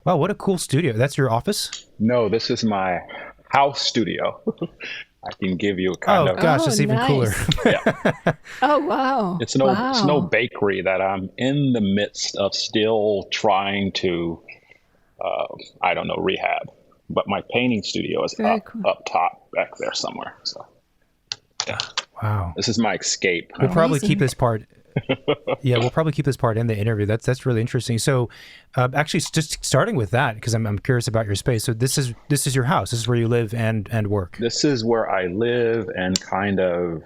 Wow, what a cool studio. That's your office? No, this is my house studio. I can give you a kind Oh of, gosh, Oh, that's even cooler. nice. yeah. Oh, wow. It's no Wow. bakery that I'm in the midst of still trying to, uh, I don't know, rehab. But my painting studio is Very cool. up top back there somewhere. So yeah, Wow. this is my escape. We'll probably keep Amazing. this part. Yeah, we'll probably keep this part in the interview. That's really interesting. So, actually, just starting with that, because I'm curious about your space. So this is your house. This is where you live and work. This is where I live and kind of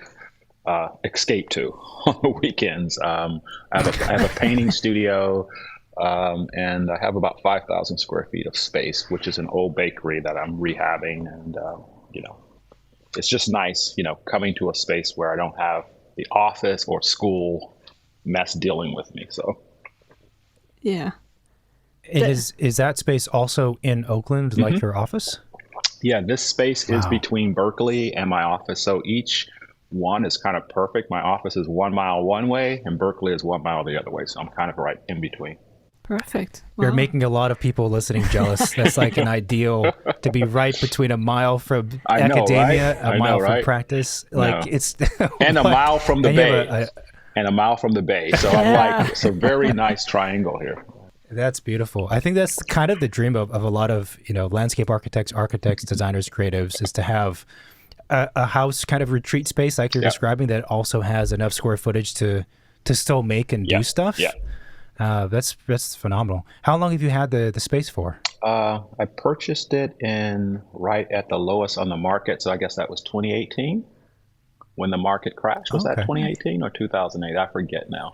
escape to on the weekends. I have a painting studio, and I have about 5,000 square feet of space, which is an old bakery that I'm rehabbing. And, you know, it's just nice, coming to a space where I don't have the office or school mess dealing with me. So, Yeah. And is that space also in Oakland, like your office? yeah, this space is Wow. between Berkeley and my office. So each one is kind of perfect. My office is 1 mile one way, and Berkeley is 1 mile the other way. So I'm kind of right in between. Perfect. You're Wow. making a lot of people listening jealous. That's like an ideal to be right between a mile from I know, right? academia, a I mile know, from right? practice. Like No. it's And a what? mile from the And you have bay. And a mile from the bay. So I'm like, it's a very nice triangle here. that's beautiful. I think that's kind of the dream of a lot of, landscape architects, designers, creatives, is to have a house kind of retreat space like you're Yeah. describing that also has enough square footage to still make and Yeah. do stuff. Yeah. That's phenomenal. How long have you had the space for? I purchased it in right at the lowest on the market. So I guess that was 2018 when the market crashed. Was that Okay. 2018 or 2008? I forget now.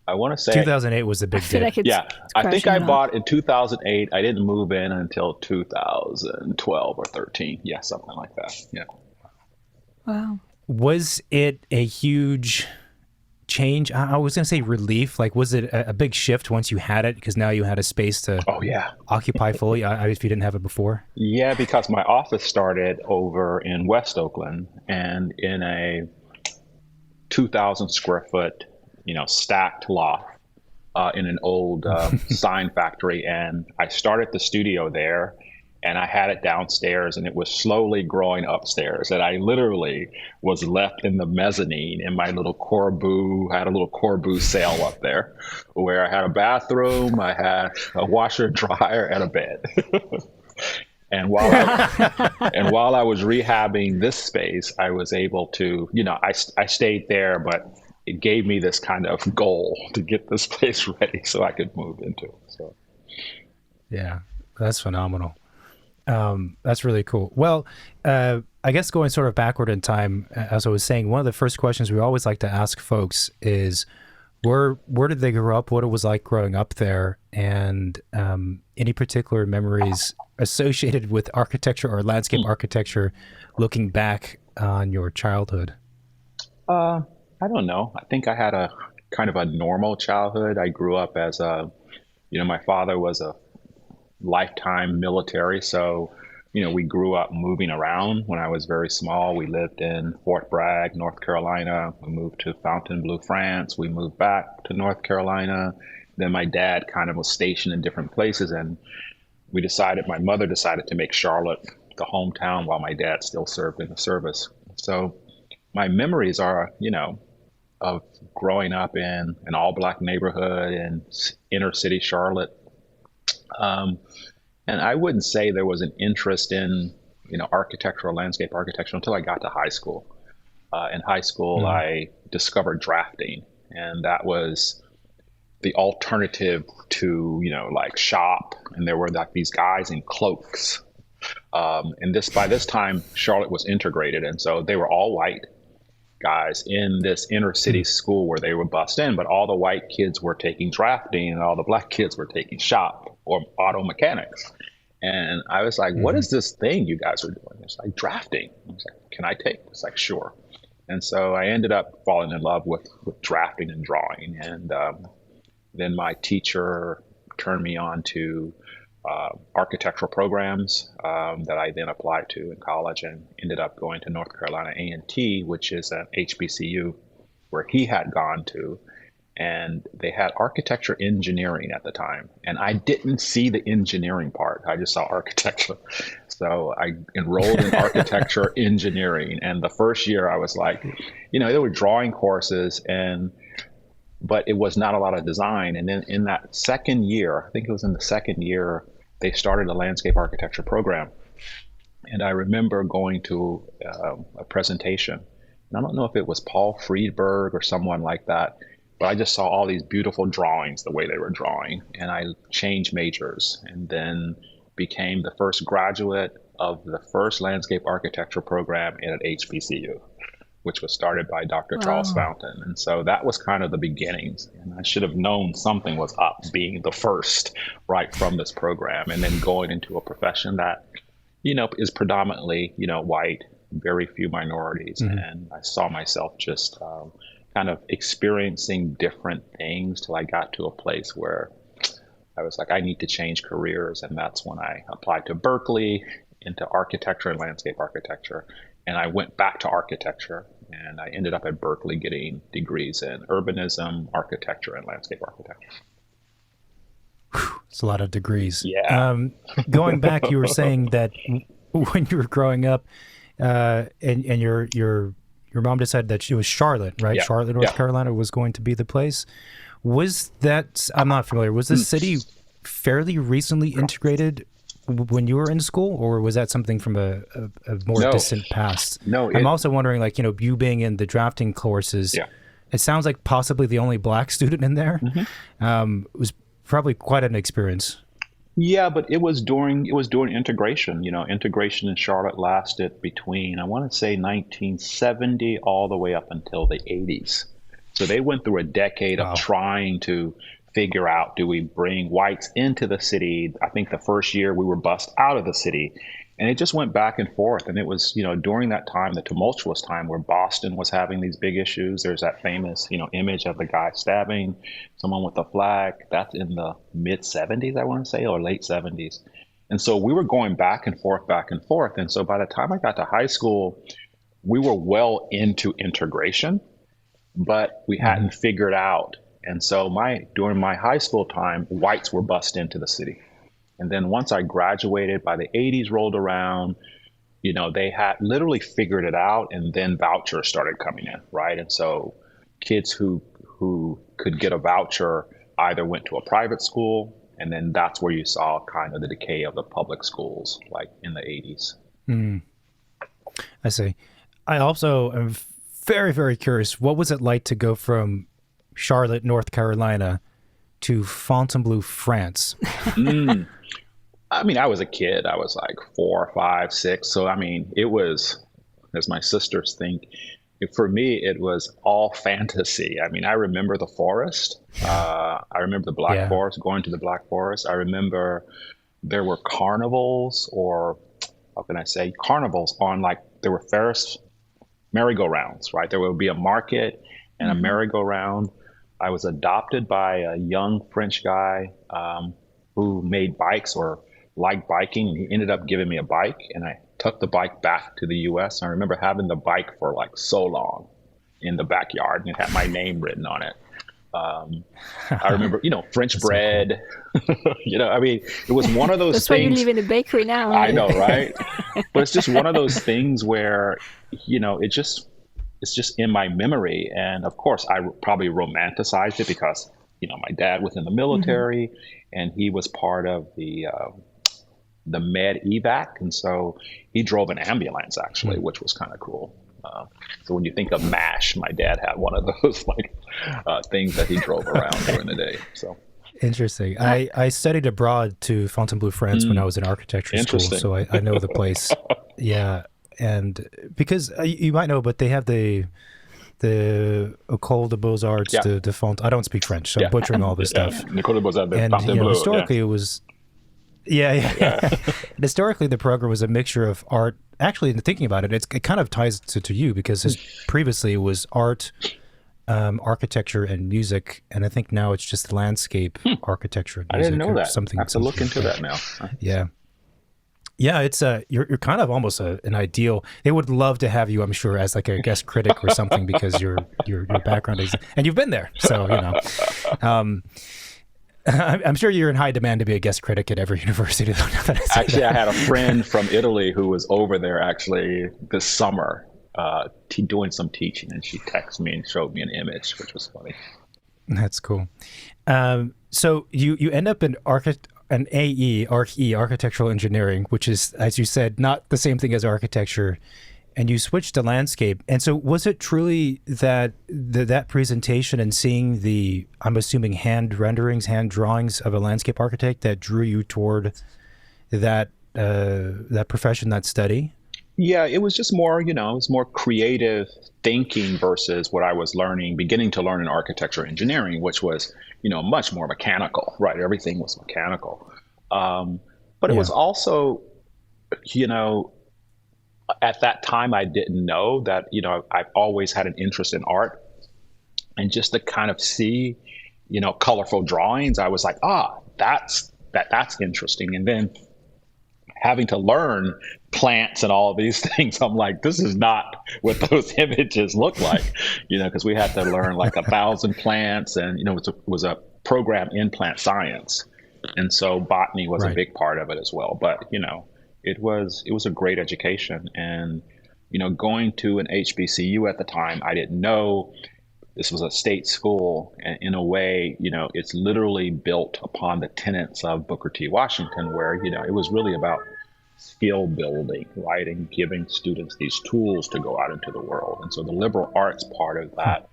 I want to say, 2008 was the I big feel dip. like it's yeah, I think crashing I a lot. bought in 2008. I didn't move in until 2012 or 13. Yeah, something like that. Yeah. Wow. Was it a huge change? I was going to say relief. Like, was it a big shift once you had it? Because now you had a space to Oh, yeah. occupy fully, if you didn't have it before. Yeah, because my office started over in West Oakland and in a 2,000 square foot, stacked loft in an old sign factory. And I started the studio there and I had it downstairs and it was slowly growing upstairs. And I literally was left in the mezzanine in my little Corbu, had a little Corbu cell up there where I had a bathroom, I had a washer and dryer and a bed. And while I was rehabbing this space, I was able to, I stayed there, but it gave me this kind of goal to get this place ready so I could move into it. So Yeah, that's phenomenal. That's really cool. Well, I guess going sort of backward in time, as I was saying, one of the first questions we always like to ask folks is, where did they grow up? What it was like growing up there, and any particular memories associated with architecture or landscape architecture, looking back on your childhood. I don't know. I think I had a kind of a normal childhood. I grew up as my father was a lifetime military. So, we grew up moving around when I was very small. We lived in Fort Bragg, North Carolina. We moved to Fontainebleau, France. We moved back to North Carolina. Then my dad kind of was stationed in different places. And my mother decided to make Charlotte the hometown while my dad still served in the service. So my memories are, of growing up in an all black neighborhood in inner city Charlotte. And I wouldn't say there was an interest in, architectural landscape architecture until I got to high school. In high school, I discovered drafting, and that was the alternative to, like shop. And there were like these guys in cloaks. And by this time, Charlotte was integrated. And so they were all white guys in this inner city school where they were bussed in, but all the white kids were taking drafting and all the black kids were taking shop or auto mechanics. And I was like, what is this thing you guys are doing? It's like drafting. I was like, can I take? It's like, sure. And so I ended up falling in love with drafting and drawing. And then my teacher turned me on to architectural programs that I then applied to in college and ended up going to North Carolina A&T, which is an HBCU where he had gone to. and they had architecture engineering at the time. And I didn't see the engineering part. I just saw architecture. So I enrolled in architecture engineering. And the first year I was like, there were drawing courses, but it was not a lot of design. And then in that second year, I think it was in the second year, they started a landscape architecture program. And I remember going to a presentation. And I don't know if it was Paul Friedberg or someone like that, but I just saw all these beautiful drawings the way they were drawing. And I changed majors and then became the first graduate of the first landscape architecture program at HBCU, which was started by Dr. Charles Fountain. And so that was kind of the beginnings. And I should have known something was up, being the first right from this program, and then going into a profession that, is predominantly, white, very few minorities. Mm-hmm. And I saw myself just kind of experiencing different things till I got to a place where I was like, I need to change careers. And that's when I applied to Berkeley into architecture and landscape architecture. And I went back to architecture, and I ended up at Berkeley getting degrees in urbanism, architecture, and landscape architecture. It's a lot of degrees. Yeah. Going back, you were saying that when you were growing up, and your mom decided that it was Charlotte, right? Yeah. Charlotte, North Carolina was going to be the place. Was that, I'm not familiar, was the city fairly recently integrated when you were in school, or was that something from a more distant past? No. I'm also wondering, you being in the drafting courses, it sounds like possibly the only black student in there. Mm-hmm. It was probably quite an experience. Yeah, but it was during integration. Integration in Charlotte lasted between, I want to say 1970 all the way up until the 80s. So they went through a decade of trying to figure out, do we bring whites into the city? I think the first year we were bussed out of the city, and it just went back and forth. And it was, during that time, the tumultuous time where Boston was having these big issues. There's that famous, image of the guy stabbing someone with a flag. That's in the mid 70s, I want to say, or late 70s. And so we were going back and forth. And so by the time I got to high school, we were well into integration, but we hadn't figured out. And so during my high school time, whites were bussed into the city. And then once I graduated, by the 80s rolled around, they had literally figured it out, and then vouchers started coming in, right? And so kids who could get a voucher either went to a private school, and then that's where you saw kind of the decay of the public schools, like in the 80s. I see. I also am very, very curious. What was it like to go from Charlotte, North Carolina, to Fontainebleau, France? I was a kid. I was like 4, 5, 6. So, it was, as my sisters think, for me, it was all fantasy. I remember the forest. I remember the Black Forest, going to the Black Forest. I remember there were carnivals, or how can I say, carnivals on, there were Ferris merry-go-rounds, right? There would be a market and a merry-go-round. I was adopted by a young French guy who made bikes or liked biking, and he ended up giving me a bike, and I took the bike back to the U.S. I remember having the bike for so long in the backyard, and it had my name written on it. I remember, French bread. So cool. It was one of those That's things. That's why you live in a bakery now. Right? I know, right? But it's just one of those things where, it's just in my memory. And of course, I probably romanticized it because, my dad was in the military, and he was part of the med evac. And so he drove an ambulance, actually, which was kind of cool. So when you think of MASH, my dad had one of those things that he drove around during the day. So interesting. I studied abroad to Fontainebleau, France when I was in architecture school, so I know the place. Yeah, and because you might know, but they have the École des Beaux-Arts de Font. I don't speak French, so I'm butchering all this stuff. École des Beaux-Arts de and Fontainebleau. Historically, it was. Yeah. Historically, the program was a mixture of art. Actually, in thinking about it, it kind of ties to you because previously it was art, architecture, and music, and I think now it's just landscape architecture and music. I didn't know that. Something. I have to look into that now. Yeah. Yeah, it's you're kind of almost an ideal. They would love to have you, I'm sure, as like a guest critic or something because your background is, and you've been there, so you know. Um, I'm sure you're in high demand to be a guest critic at every university. Actually, I had a friend from Italy who was over there actually this summer doing some teaching, and she texted me and showed me an image, which was funny. That's cool. So you end up in an architectural engineering, which is, as you said, not the same thing as architecture, and you switched to landscape. And so was it truly that presentation and seeing the, I'm assuming, hand renderings, hand drawings of a landscape architect that drew you toward that profession, that study? Yeah, it was just more, it was more creative thinking versus what I was beginning to learn in architecture engineering, which was, much more mechanical, right? Everything was mechanical. But it was also, at that time, I didn't know that, I've always had an interest in art, and just to kind of see, colorful drawings, I was like, that's interesting. And then having to learn plants and all of these things, I'm like, this is not what those images look like, because we had to learn like 1,000 plants, and it was a program in plant science, and so botany was a big part of it as well. But it was a great education, and going to an HBCU at the time, I didn't know this was a state school, and in a way, it's literally built upon the tenets of Booker T. Washington, where it was really about skill building, right, and giving students these tools to go out into the world. And so the liberal arts part of that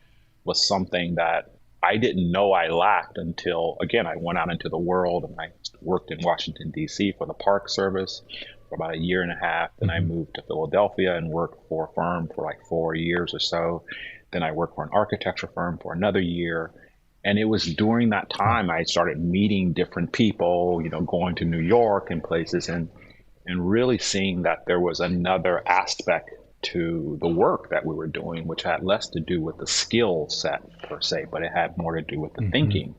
was something that I didn't know I lacked until, again, I went out into the world, and I worked in Washington, D.C. for the Park Service for about a year and a half. Then I moved to Philadelphia and worked for a firm for like 4 years or so. Then I worked for an architecture firm for another year. And it was during that time I started meeting different people, going to New York and places, and really seeing that there was another aspect to the work that we were doing, which had less to do with the skill set per se, but it had more to do with the thinking.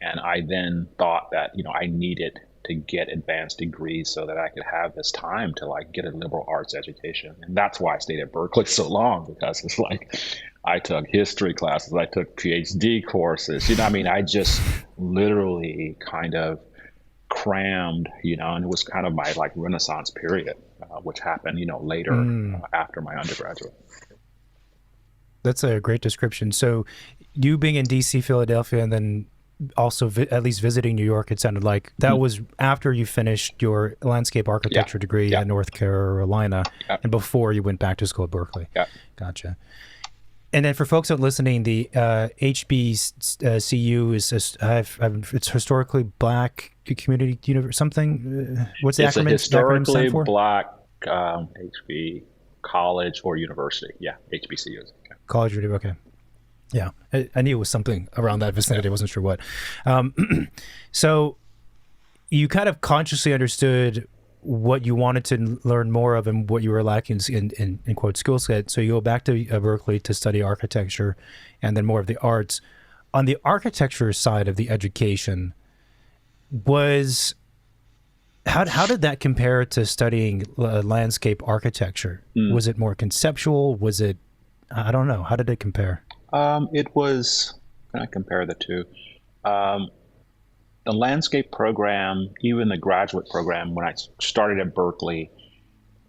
And I then thought that, I needed to get advanced degrees so that I could have this time to like get a liberal arts education. And that's why I stayed at Berkeley so long, because it's like I took history classes, I took PhD courses, I just literally kind of crammed, and it was kind of my like Renaissance period, which happened, later after my undergraduate. That's a great description. So you being in DC, Philadelphia, and then also at least visiting New York, it sounded like that was after you finished your landscape architecture degree at North Carolina and before you went back to school at Berkeley. Yeah. Gotcha. And then for folks that are listening, the HBCU is it's historically black community university, something. What's the acronym? It's a historically black HB college or university. Yeah, HBCU. Okay. College or okay. Yeah, I knew it was something around that vicinity. I wasn't sure what. So you kind of consciously understood what you wanted to learn more of and what you were lacking in quote skill set. So you go back to Berkeley to study architecture and then more of the arts. On the architecture side of the education, how did that compare to studying landscape architecture? Was it more conceptual? Was it, I don't know. How did it compare? It was, can I compare the two? The landscape program, even the graduate program, when I started at Berkeley,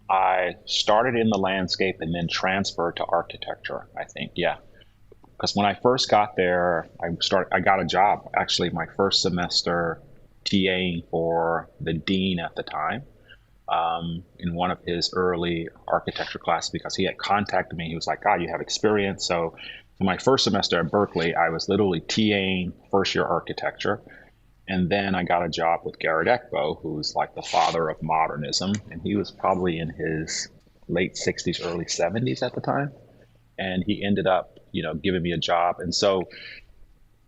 I started in the landscape and then transferred to architecture, I think. Yeah. Because when I first got there, I got a job, actually, my first semester TAing for the dean at the time in one of his early architecture classes, because he had contacted me. He was like, God, you have experience. So for my first semester at Berkeley, I was literally TAing first year architecture. And then I got a job with Garrett Ekbo, who's like the father of modernism. And he was probably in his late 60s, early 70s at the time. And he ended up, giving me a job. And so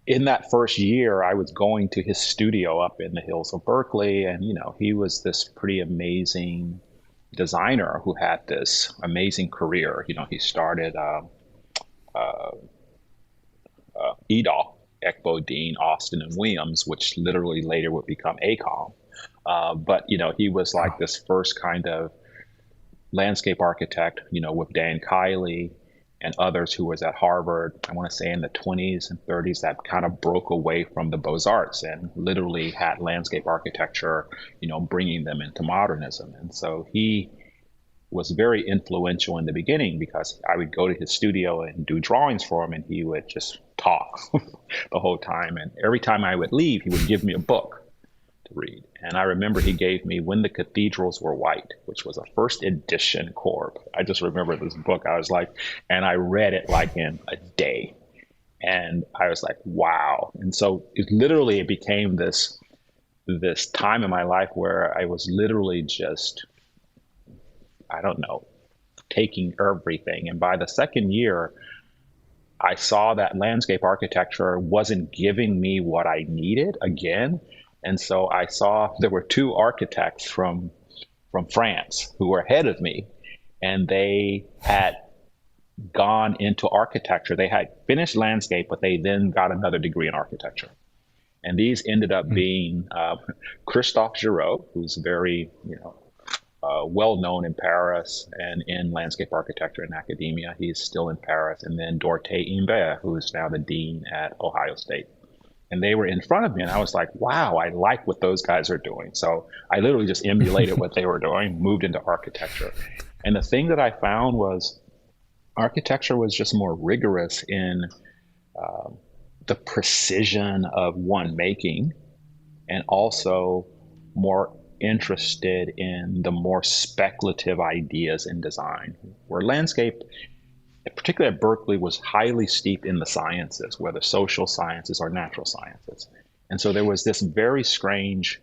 in that first year, I was going to his studio up in the hills of Berkeley. And, he was this pretty amazing designer who had this amazing career. He started EDAW, Ekbo, Dean, Austin, and Williams, which literally later would become ACOM. But, he was like this first kind of landscape architect, with Dan Kiley and others who was at Harvard, I want to say in the 20s and 30s, that kind of broke away from the Beaux-Arts and literally had landscape architecture, bringing them into modernism. And so he was very influential in the beginning because I would go to his studio and do drawings for him and he would just talk the whole time. And every time I would leave, he would give me a book to read. And I remember he gave me When the Cathedrals Were White, which was a first edition Corp. I just remember this book. I was like, and I read it like in a day. And I was like, wow. And so it became this time in my life where I was literally just, I don't know, taking everything. And by the second year, I saw that landscape architecture wasn't giving me what I needed again. And so I saw there were two architects from France who were ahead of me, and they had gone into architecture. They had finished landscape, but they then got another degree in architecture. And these ended up being Christophe Giraud, who's very, well-known in Paris and in landscape architecture and academia. He's still in Paris. And then Dorothy Imbert, who's now the dean at Ohio State. And they were in front of me, and I was like, wow, I like what those guys are doing. So I literally just emulated what they were doing, moved into architecture. And the thing that I found was architecture was just more rigorous in the precision of making, and also more interested in the more speculative ideas in design, where landscape, particularly at Berkeley, was highly steeped in the sciences, whether social sciences or natural sciences. And so there was this very strange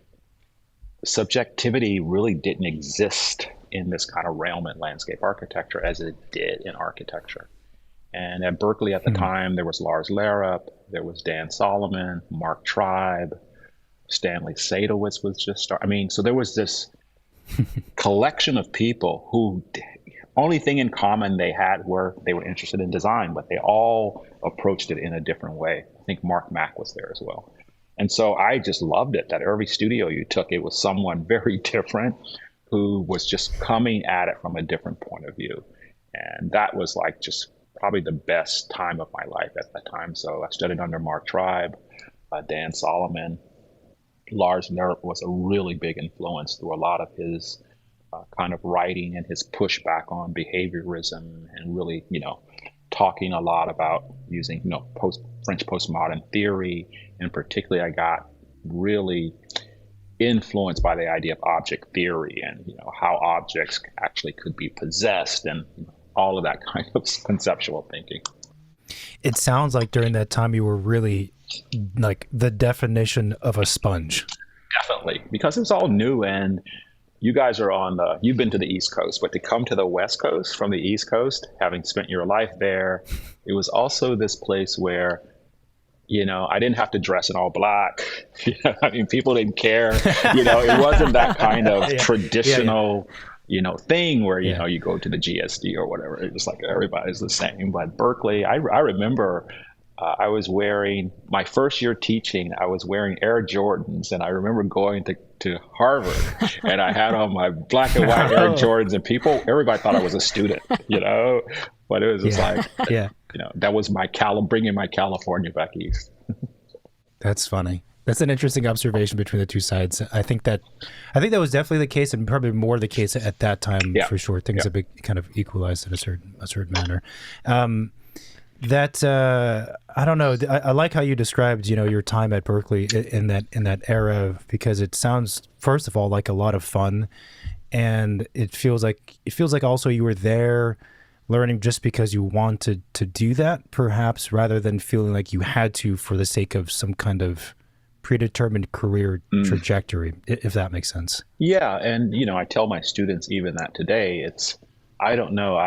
subjectivity really didn't exist in this kind of realm in landscape architecture as it did in architecture. And at Berkeley at the time, there was Lars Larup, there was Dan Solomon, Mark Tribe, Stanley Sadowitz was just starting. So there was this collection of people who only thing in common they had were they were interested in design, but they all approached it in a different way. I think Mark Mack was there as well. And so I just loved it that every studio you took, it was someone very different who was just coming at it from a different point of view. And that was like just probably the best time of my life at that time. So I studied under Mark Tribe, Dan Solomon. Lars Larup was a really big influence through a lot of his kind of writing and his pushback on behaviorism, and really, talking a lot about using, French postmodern theory. And particularly, I got really influenced by the idea of object theory and, how objects actually could be possessed and all of that kind of conceptual thinking. It sounds like during that time you were really like the definition of a sponge. Definitely, because it was all new, and you guys are you've been to the East Coast, but to come to the West Coast from the East Coast, having spent your life there, it was also this place where, I didn't have to dress in all black. People didn't care. It wasn't that kind of traditional, thing where, you go to the GSD or whatever. It was like everybody's the same. But Berkeley, I remember I was wearing, my first year teaching, I was wearing Air Jordans, and I remember going to Harvard, and I had on my black and white Air Jordans, and everybody thought I was a student, but it was just that was bringing my California back east. That's funny. That's an interesting observation between the two sides. I think that was definitely the case, and probably more the case at that time, for sure. Things have been kind of equalized in a certain manner. I don't know. I like how you described, your time at Berkeley in that era, because it sounds, first of all, like a lot of fun, and it feels like also you were there learning just because you wanted to do that, perhaps, rather than feeling like you had to for the sake of some kind of predetermined career trajectory, if that makes sense. Yeah, and I tell my students even that today. I don't know.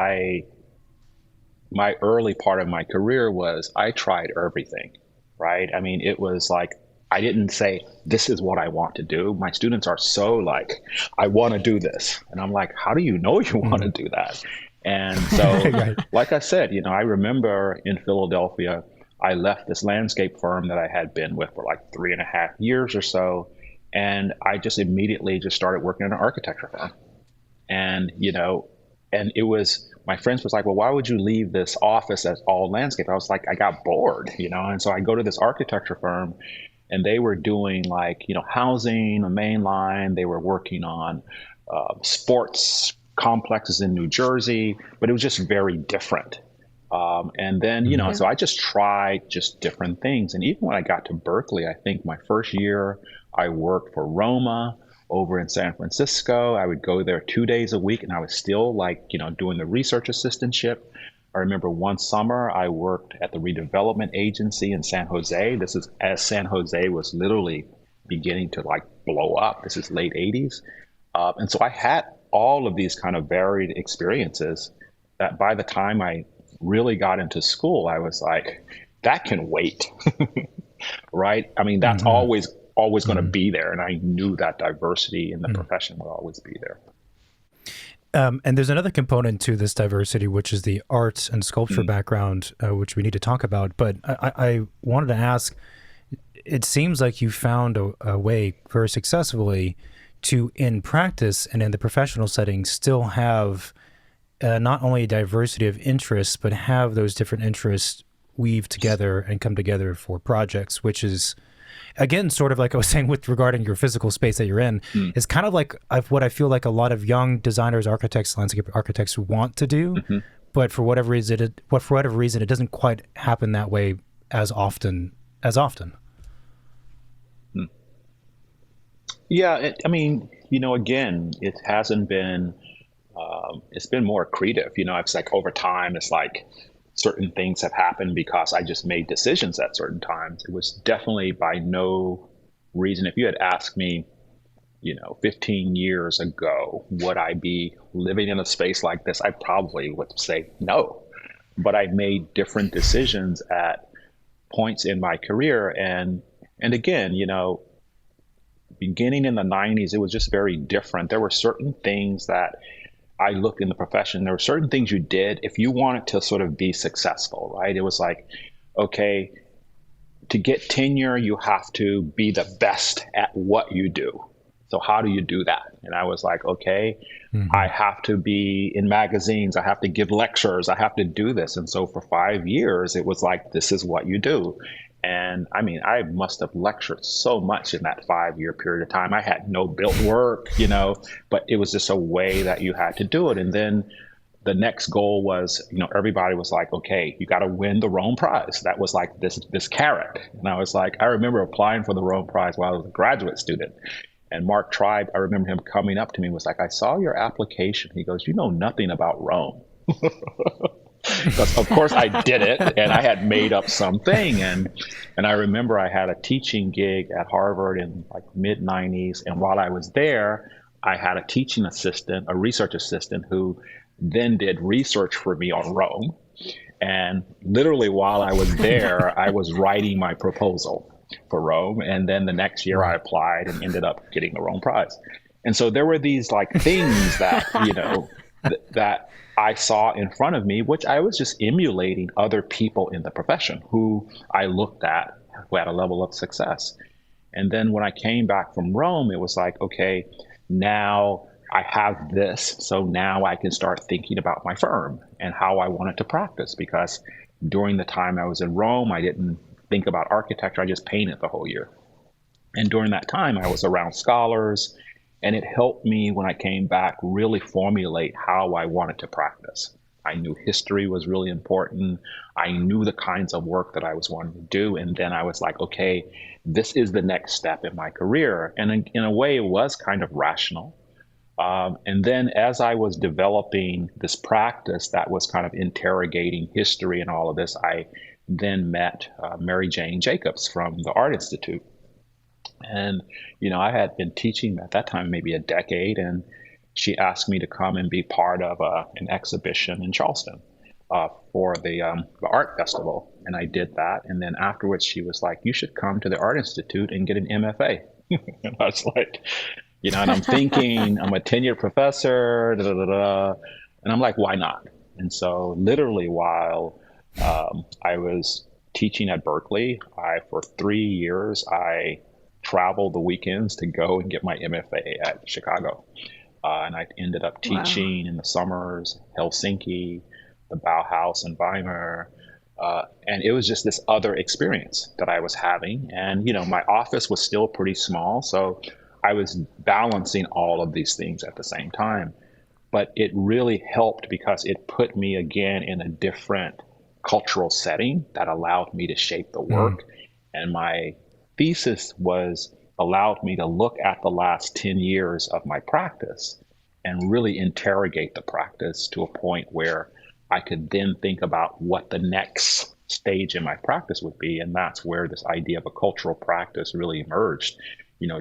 My early part of my career was I tried everything, right? It was like, I didn't say, this is what I want to do. My students are so like, I want to do this. And I'm like, how do you know you want to do that? And so, like I said, I remember in Philadelphia, I left this landscape firm that I had been with for like 3.5 years or so. And I just immediately just started working in an architecture firm. And, and it was, my friends was like, well, why would you leave this office that's all landscape? I was like, I got bored, and so I go to this architecture firm, and they were doing like, housing, a main line. They were working on sports complexes in New Jersey, but it was just very different. And then, so I just tried just different things. And even when I got to Berkeley, I think my first year I worked for Roma over in San Francisco. I would go there 2 days a week, and I was still like, doing the research assistantship. I remember one summer I worked at the redevelopment agency in San Jose. This is as San Jose was literally beginning to like blow up. This is late 80s. And so I had all of these kind of varied experiences that by the time I really got into school, I was like, that can wait, right? I mean, that's always going to be there. And I knew that diversity in the profession would always be there. And there's another component to this diversity, which is the art and sculpture background, which we need to talk about. But I wanted to ask, it seems like you found a way very successfully to, in practice and in the professional setting, still have not only a diversity of interests, but have those different interests weave together and come together for projects, which is, again, sort of like I was saying with regarding your physical space that you're in, is kind of like what I feel like a lot of young designers, architects, landscape architects want to do, but for whatever reason, it doesn't quite happen that way as often. Yeah, I mean, again, it hasn't been. It's been more creative. It's like over time, it's like certain things have happened because I just made decisions at certain times. It was definitely by no reason. If you had asked me, 15 years ago, would I be living in a space like this? I probably would say no. But I made different decisions at points in my career. And again, beginning in the 90s, it was just very different. There were certain things that I looked in the profession. There were certain things you did if you wanted to sort of be successful, right? It was like, okay, to get tenure, you have to be the best at what you do. So how do you do that? And I was like, okay, I have to be in magazines. I have to give lectures. I have to do this. And so for 5 years, it was like, this is what you do. And I mean, I must have lectured so much in that 5-year period of time. I had no built work, but it was just a way that you had to do it. And then the next goal was, everybody was like, okay, you got to win the Rome Prize. That was like this carrot. And I was like, I remember applying for the Rome Prize while I was a graduate student. And Mark Tribe, I remember him coming up to me and was like, I saw your application. He goes, you know nothing about Rome. Because of course I did it, and I had made up something, and I remember I had a teaching gig at Harvard in like mid 90s, and while I was there, I had a teaching assistant, a research assistant, who then did research for me on Rome. And literally while I was there, I was writing my proposal for Rome, and then the next year I applied and ended up getting the Rome Prize. And so there were these like things that that I saw in front of me, which I was just emulating other people in the profession who I looked at who had a level of success. And then when I came back from Rome, it was like, okay, now I have this. So now I can start thinking about my firm and how I wanted to practice, because during the time I was in Rome, I didn't think about architecture. I just painted the whole year. And during that time, I was around scholars. And it helped me when I came back really formulate how I wanted to practice. I knew history was really important. I knew the kinds of work that I was wanting to do. And then I was like, okay, this is the next step in my career. And in a way, it was kind of rational. And then as I was developing this practice that was kind of interrogating history and all of this, I then met Mary Jane Jacobs from the Art Institute. And, I had been teaching at that time maybe a decade, and she asked me to come and be part of an exhibition in Charleston for the art festival. And I did that. And then afterwards, she was like, you should come to the Art Institute and get an MFA. And I was like, and I'm thinking, I'm a tenured professor, da, da, da, da. And I'm like, why not? And so literally while I was teaching at Berkeley, for 3 years, I travel the weekends to go and get my MFA at Chicago. And I ended up teaching in the summers, Helsinki, the Bauhaus in Weimar. And it was just this other experience that I was having. And, my office was still pretty small. So I was balancing all of these things at the same time. But it really helped because it put me again in a different cultural setting that allowed me to shape the work. And my thesis allowed me to look at the last 10 years of my practice and really interrogate the practice to a point where I could then think about what the next stage in my practice would be. And that's where this idea of a cultural practice really emerged,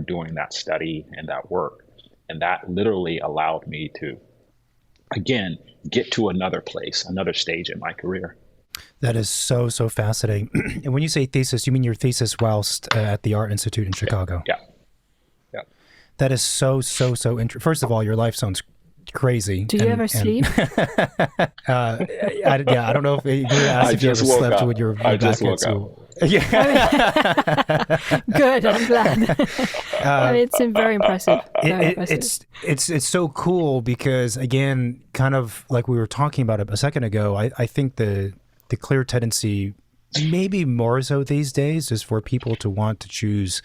doing that study and that work. And that literally allowed me to, again, get to another place, another stage in my career. That is so fascinating. And when you say thesis, you mean your thesis whilst at the Art Institute in Chicago? Yeah. That is so interesting. First of all, your life sounds crazy. Do you ever sleep? I don't know if you asked if you ever slept when you were back at school. Yeah. Good. I'm glad. It's very impressive. It's so cool because, again, kind of like we were talking about a second ago, I think the clear tendency, maybe more so these days, is for people to want to choose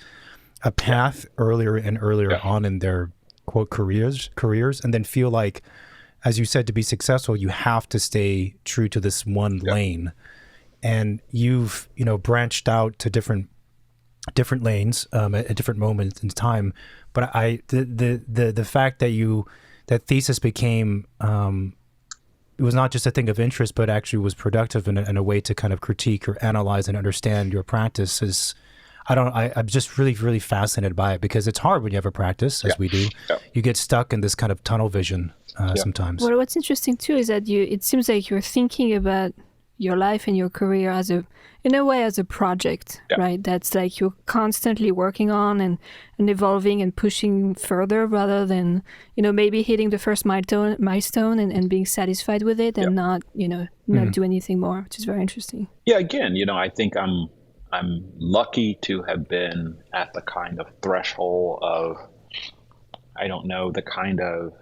a path earlier and earlier on in their quote careers, and then feel like, as you said, to be successful, you have to stay true to this one lane. And you've, branched out to different lanes at different moments in time. But the fact that that thesis became, it was not just a thing of interest, but actually was productive in a way to kind of critique or analyze and understand your practice is, I'm just really, really fascinated by it because it's hard when you have a practice, as we do. Yeah. You get stuck in this kind of tunnel vision sometimes. Well, what's interesting too is that it seems like you're thinking about your life and your career in a way as a project, right? That's like you're constantly working on and evolving and pushing further rather than, maybe hitting the first milestone and being satisfied with it and not do anything more, which is very interesting. Yeah, again, I think I'm lucky to have been at the kind of threshold of, the kind of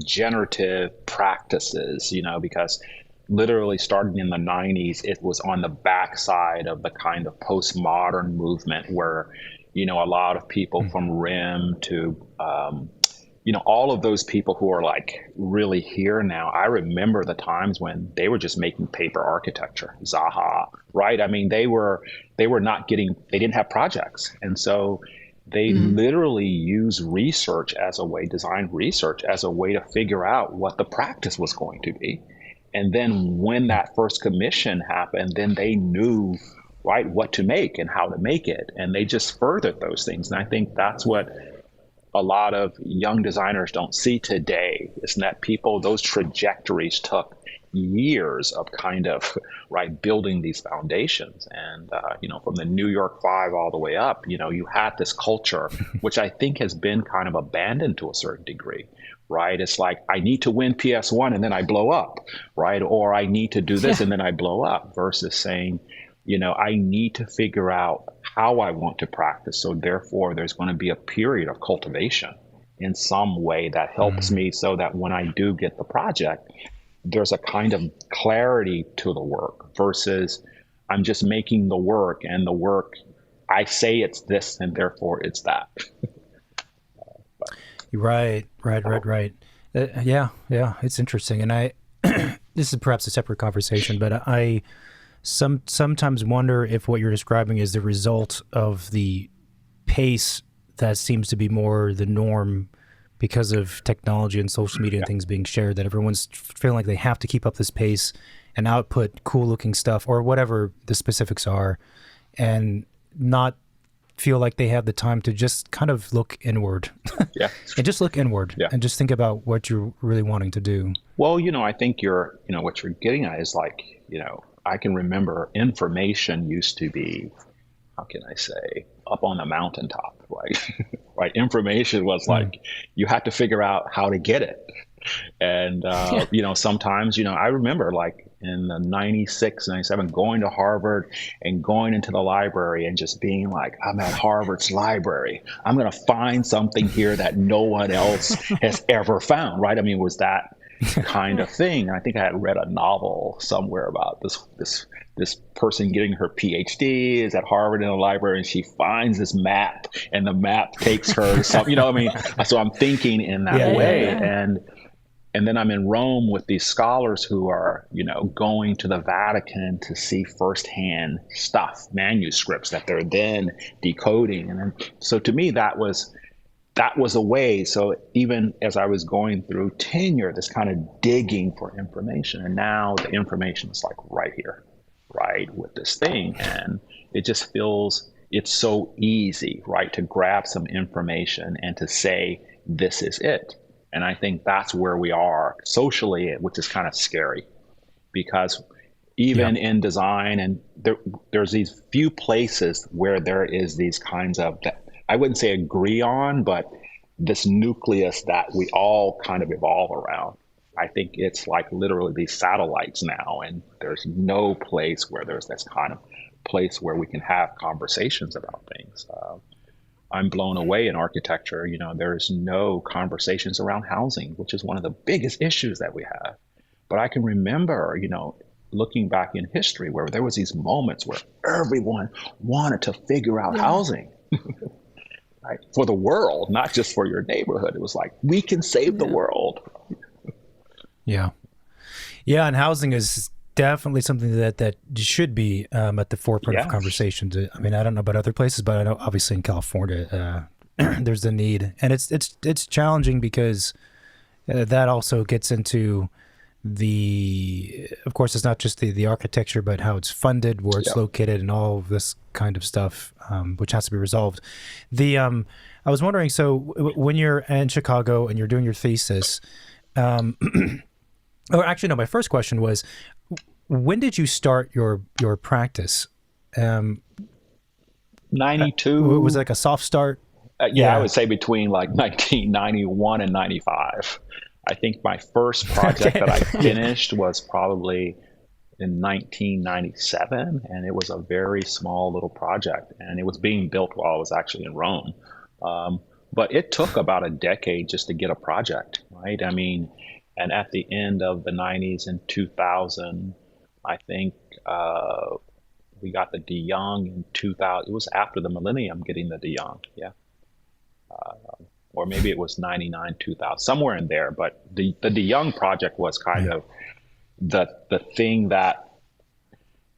generative practices, because literally starting in the 90s, it was on the backside of the kind of postmodern movement where, a lot of people from RIM to, all of those people who are like really here now. I remember the times when they were just making paper architecture, Zaha, right? I mean, they didn't have projects. And so they literally use design research as a way to figure out what the practice was going to be. And then when that first commission happened, then they knew, right, what to make and how to make it. And they just furthered those things. And I think that's what a lot of young designers don't see today, is that those trajectories took years of kind of, right, building these foundations. And, from the New York 5 all the way up, you had this culture, which I think has been kind of abandoned to a certain degree. Right? It's like, I need to win PS1 and then I blow up, right? Or I need to do this and then I blow up, versus saying, I need to figure out how I want to practice. So therefore, there's going to be a period of cultivation in some way that helps me so that when I do get the project, there's a kind of clarity to the work versus I'm just making the work and the work, I say it's this and therefore it's that. Right. Yeah. It's interesting. And this is perhaps a separate conversation, but I sometimes wonder if what you're describing is the result of the pace that seems to be more the norm because of technology and social media and things being shared, that everyone's feeling like they have to keep up this pace and output cool looking stuff or whatever the specifics are, and not feel like they have the time to just kind of look inward. And just look inward and just think about what you're really wanting to do. Well, I think what you're getting at is like, I can remember information used to be, how can I say, up on the mountaintop, right? Right. Information was like, you had to figure out how to get it. And, sometimes, I remember like in the 96, 97, going to Harvard and going into the library and just being like, I'm at Harvard's library. I'm going to find something here that no one else has ever found, right? I mean, was that kind of thing. I think I had read a novel somewhere about this person getting her PhD, is at Harvard in the library, and she finds this map, and the map takes her to some, I mean, so I'm thinking in that way. And then I'm in Rome with these scholars who are, going to the Vatican to see firsthand stuff, manuscripts that they're then decoding. And then, so to me, that was a way. So even as I was going through tenure, this kind of digging for information, and now the information is like right here, right, with this thing. And it just feels, it's so easy, right, to grab some information and to say, this is it. And I think that's where we are socially, which is kind of scary, because even in design, and there's these few places where there is these kinds of, I wouldn't say agree on, but this nucleus that we all kind of evolve around. I think it's like literally these satellites now, and there's no place where there's this kind of place where we can have conversations about things. I'm blown away in architecture. There's no conversations around housing, which is one of the biggest issues that we have. But I can remember, looking back in history where there was these moments where everyone wanted to figure out housing. Right? For the world, not just for your neighborhood. It was like, we can save the world. Yeah. Yeah, and housing is definitely something that should be at the forefront of conversations. I mean, I don't know about other places, but I know obviously in California, there's the need. And it's challenging because that also gets into of course, it's not just the architecture, but how it's funded, where it's located, and all of this kind of stuff, which has to be resolved. I was wondering, so when you're in Chicago and you're doing your thesis, or actually, no, my first question was, when did you start your practice? 92. Was it like a soft start? I would say between like 1991 and 95. I think my first project that I finished was probably in 1997, and it was a very small little project, and it was being built while I was actually in Rome. But it took about a decade just to get a project, right? I mean, and at the end of the 90s and 2000, I think we got the De Young in 2000. It was after the millennium getting the De Young, or maybe it was 99, 2000, somewhere in there. But the De Young project was kind of the thing that,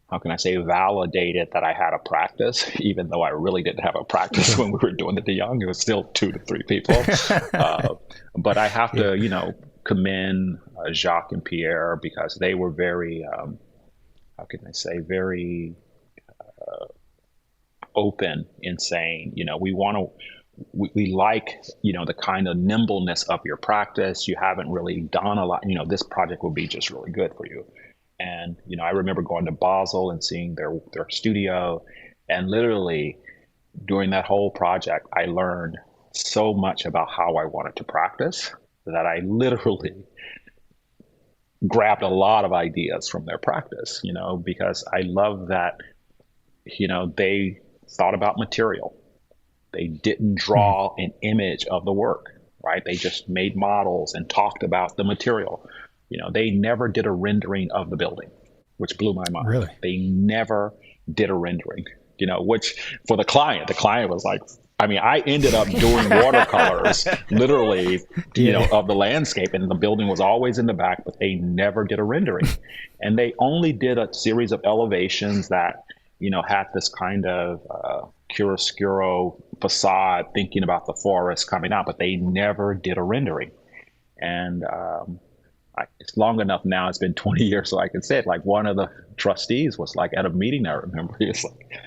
how can I say, validated that I had a practice, even though I really didn't have a practice when we were doing the De Young. It was still 2 to 3 people. But I have to, commend Jacques and Pierre, because they were very, how can I say, very open in saying, we like, the kind of nimbleness of your practice. You haven't really done a lot, this project will be just really good for you. And, I remember going to Basel and seeing their studio, and literally during that whole project, I learned so much about how I wanted to practice that I literally grabbed a lot of ideas from their practice, because I love that, they thought about material. They didn't draw an image of the work, right? They just made models and talked about the material. They never did a rendering of the building, which blew my mind. Really? They never did a rendering, which for the client was like, I mean, I ended up doing watercolors, literally, of the landscape, and the building was always in the back, but they never did a rendering. And they only did a series of elevations that, had this kind of chiaroscuro facade, thinking about the forest coming out, but they never did a rendering. And it's long enough now, it's been 20 years, so I can say it, like one of the trustees was like at a meeting, I remember, he was like,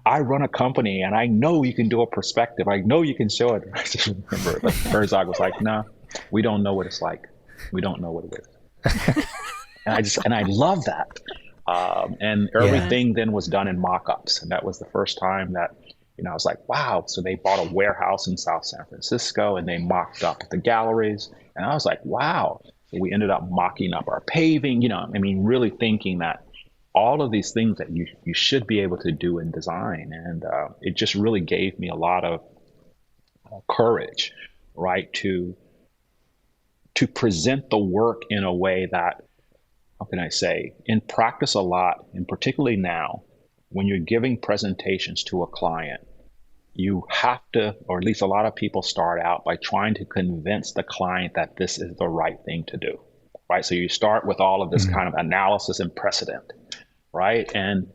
I run a company and I know you can do a perspective. I know you can show it. I just remember like Herzog was like, no, we don't know what it's like. We don't know what it is. and I love that. And everything then was done in mock-ups. And that was the first time that, I was like, wow. So they bought a warehouse in South San Francisco and they mocked up the galleries. And I was like, wow. We ended up mocking up our paving, really thinking that all of these things that you should be able to do in design. And it just really gave me a lot of courage, right, to present the work in a way that, how can I say, in practice a lot, and particularly now, when you're giving presentations to a client, you have to, or at least a lot of people start out by trying to convince the client that this is the right thing to do, right? So you start with all of this kind of analysis and precedent, right? And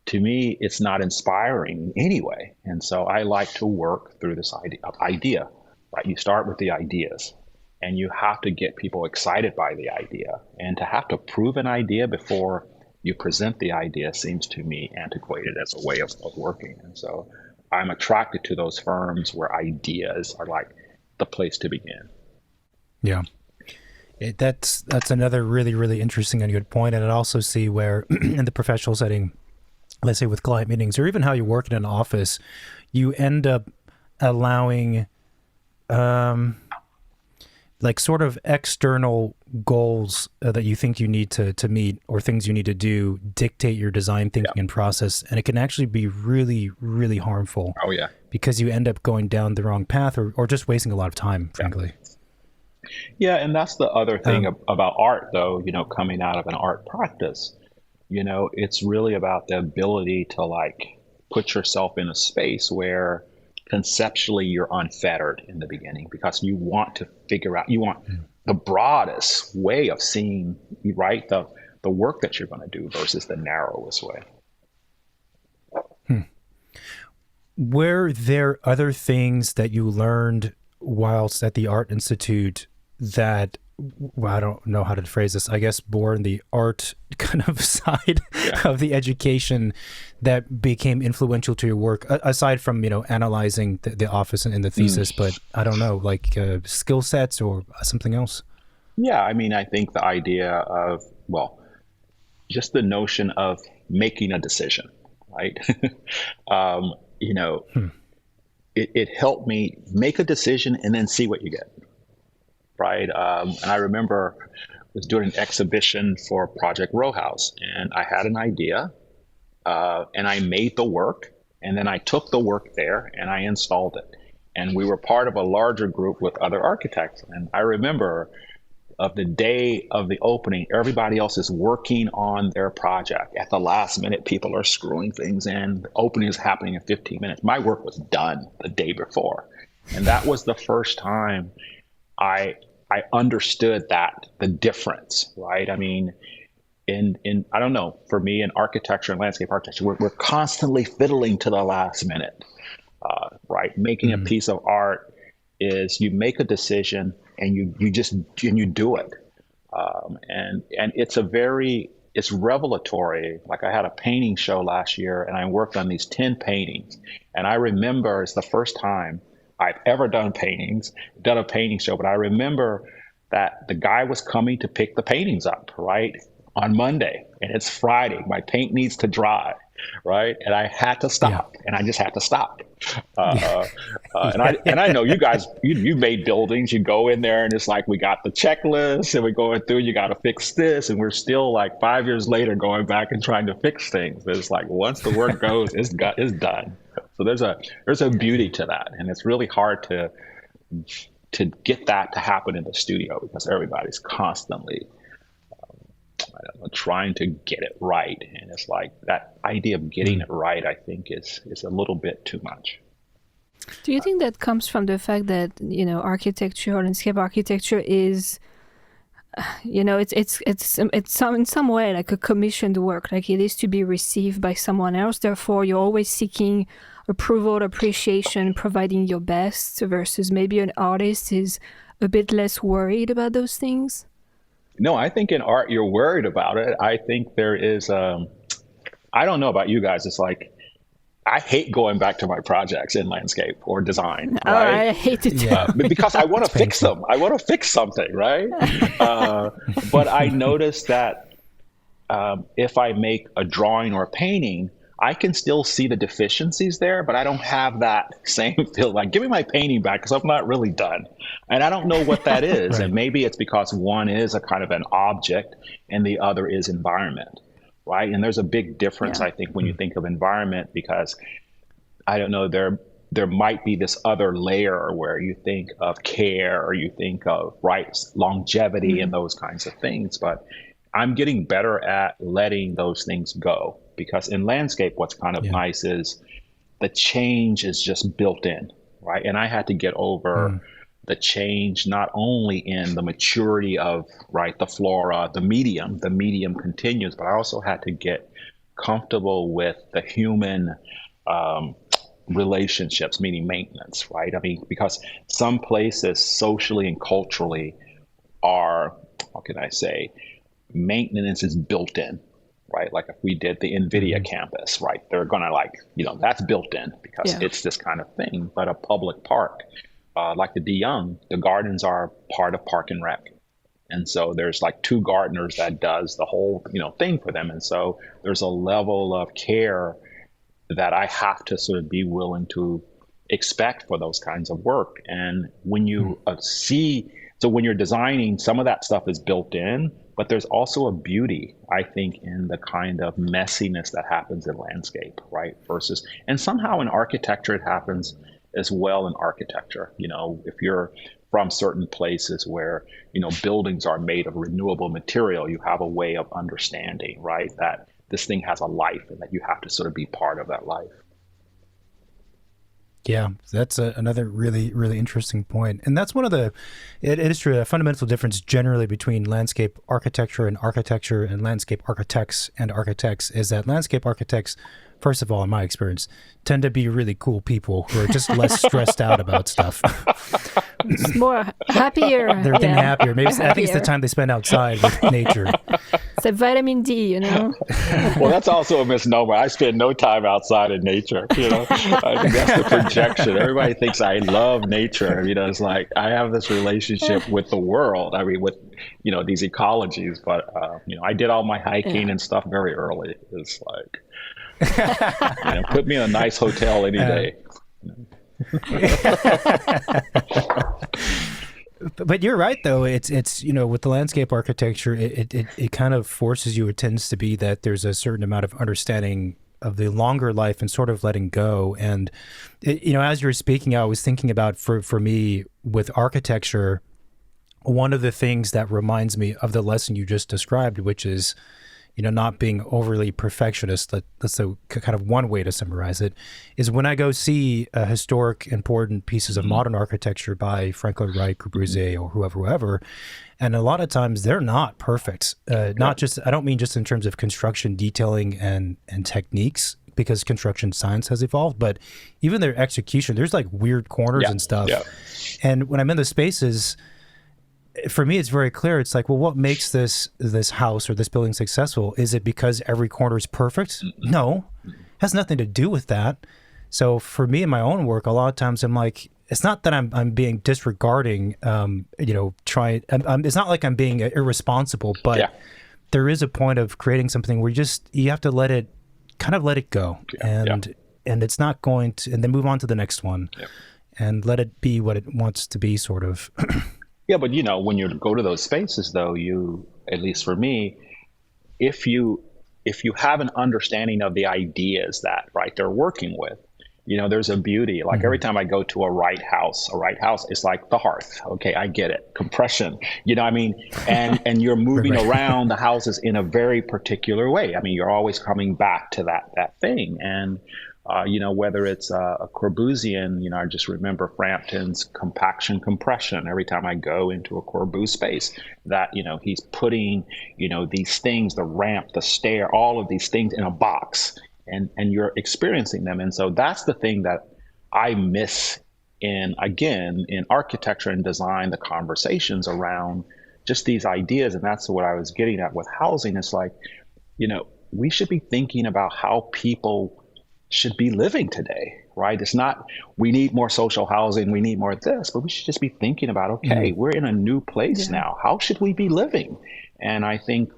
to me, it's not inspiring anyway. And so I like to work through this idea, right? You start with the ideas, and you have to get people excited by the idea. And to have to prove an idea before you present the idea seems to me antiquated as a way of working. And so I'm attracted to those firms where ideas are like the place to begin. Yeah. That's another really, really interesting and good point. And I also see where in the professional setting, let's say with client meetings, or even how you work in an office, you end up allowing like sort of external goals that you think you need to meet, or things you need to do, dictate your design thinking and process. And it can actually be really, really harmful. Oh, yeah. Because you end up going down the wrong path, or just wasting a lot of time, frankly. Yeah, and that's the other thing about art, though, coming out of an art practice. It's really about the ability to like put yourself in a space where conceptually you're unfettered in the beginning, because you want to figure out, you want the broadest way of seeing, right, the work that you're going to do versus the narrowest way. Were there other things that you learned whilst at the Art Institute that, well, I don't know how to phrase this, I guess more in the art kind of side of the education that became influential to your work, aside from, analyzing the office and the thesis, but I don't know, like skill sets or something else? Yeah, I think the idea of, just the notion of making a decision, right? It helped me make a decision and then see what you get. Right. And I remember I was doing an exhibition for Project Row House, and I had an idea and I made the work, and then I took the work there and I installed it. And we were part of a larger group with other architects. And I remember of the day of the opening, everybody else is working on their project. At the last minute, people are screwing things in. The opening is happening in 15 minutes. My work was done the day before. And that was the first time I understood the difference, right? In I don't know, for me in architecture and landscape architecture, we're constantly fiddling to the last minute, right? Making a piece of art is you make a decision and you do it, and it's revelatory. Like I had a painting show last year, and I worked on these 10 paintings, and I remember it's the first time I've ever done a painting show, but I remember that the guy was coming to pick the paintings up, right, on Monday, and it's Friday. My paint needs to dry, right, and I had to stop, and I just had to stop. And I know you guys, you made buildings. You go in there, and it's like we got the checklist, and we're going through. You got to fix this, and we're still like 5 years later going back and trying to fix things. But it's like once the work goes, it's done. So there's a beauty to that, and it's really hard to get that to happen in the studio because everybody's constantly trying to get it right, and it's like that idea of getting it right, I think, is a little bit too much. Do you think that comes from the fact that architecture, landscape architecture is, it's in some way like a commissioned work, like it is to be received by someone else. Therefore, you're always seeking approval, appreciation, providing your best, versus maybe an artist is a bit less worried about those things? No, I think in art, you're worried about it. I think there is, I don't know about you guys. It's like, I hate going back to my projects in landscape or design. Oh, right? I hate it too. Because I want to fix them. I want to fix something, right? But I noticed that if I make a drawing or a painting, I can still see the deficiencies there, but I don't have that same feel like, give me my painting back because I'm not really done. And I don't know what that is. Right. And maybe it's because one is a kind of an object and the other is environment, right? And there's a big difference, I think, when you think of environment, because I don't know, there might be this other layer where you think of care or you think of longevity and those kinds of things. But I'm getting better at letting those things go, because in landscape, what's kind of nice is the change is just built in, right? And I had to get over the change not only in the maturity of the flora, the medium continues, but I also had to get comfortable with the human relationships, meaning maintenance, right? I mean, because some places socially and culturally are, how can I say, maintenance is built in, right? Like if we did the NVIDIA campus, right? They're going to that's built in because it's this kind of thing. But a public park, like the De Young, the gardens are part of Park and Rec. And so there's like 2 gardeners that does the whole, thing for them. And so there's a level of care that I have to sort of be willing to expect for those kinds of work. And when you so when you're designing, some of that stuff is built in, but there's also a beauty, I think, in the kind of messiness that happens in landscape, right? And somehow in architecture, it happens as well in architecture. If you're from certain places where, buildings are made of renewable material, you have a way of understanding, right, that this thing has a life and that you have to sort of be part of that life. Yeah, that's another really, really interesting point. And that's one of it is true, a fundamental difference generally between landscape architecture and landscape architects and architects is that landscape architects, first of all, in my experience, tend to be really cool people who are just less stressed out about stuff. It's more happier. They're happier. Maybe I think it's the time they spend outside with nature. It's a vitamin D, Well, that's also a misnomer. I spend no time outside in nature. I think that's the projection. Everybody thinks I love nature. It's like I have this relationship with the world. I mean, with these ecologies. But I did all my hiking and stuff very early. It's like put me in a nice hotel any day. But you're right, though. It's with the landscape architecture, it kind of forces you. It tends to be that there's a certain amount of understanding of the longer life and sort of letting go. And as you were speaking, I was thinking about for me with architecture, one of the things that reminds me of the lesson you just described, which is not being overly perfectionist. That's a kind of one way to summarize it, is when I go see historic, important pieces of modern architecture by Frank Lloyd Wright, Corbusier, or whoever, and a lot of times they're not perfect. Not just, I don't mean just in terms of construction detailing and techniques, because construction science has evolved, but even their execution, there's like weird corners and stuff. Yeah. And when I'm in the spaces, for me, it's very clear. It's like, well, what makes this house or this building successful? Is it because every corner is perfect? No, it has nothing to do with that. So for me in my own work, a lot of times I'm like, it's not that I'm being disregarding, it's not like I'm being irresponsible, but there is a point of creating something where you have to let it go, and it's not going to, and then move on to the next one, and let it be what it wants to be, sort of. Yeah, but when you go to those spaces, though, at least for me, if you have an understanding of the ideas that they're working with, there's a beauty. Like every time I go to a right house is like the hearth. Okay, I get it. Compression. I mean, and you're moving around the houses in a very particular way. I mean, you're always coming back to that thing. And whether it's a Corbusian, I just remember Frampton's compaction compression. Every time I go into a Corbu space, that, he's putting, these things, the ramp, the stair, all of these things in a box, and you're experiencing them. And so that's the thing that I miss in architecture and design, the conversations around just these ideas. And that's what I was getting at with housing. It's like, we should be thinking about how people should be living today, right? It's not, we need more social housing, we need more of this, but we should just be thinking about, okay, we're in a new place now. How should we be living? And I think,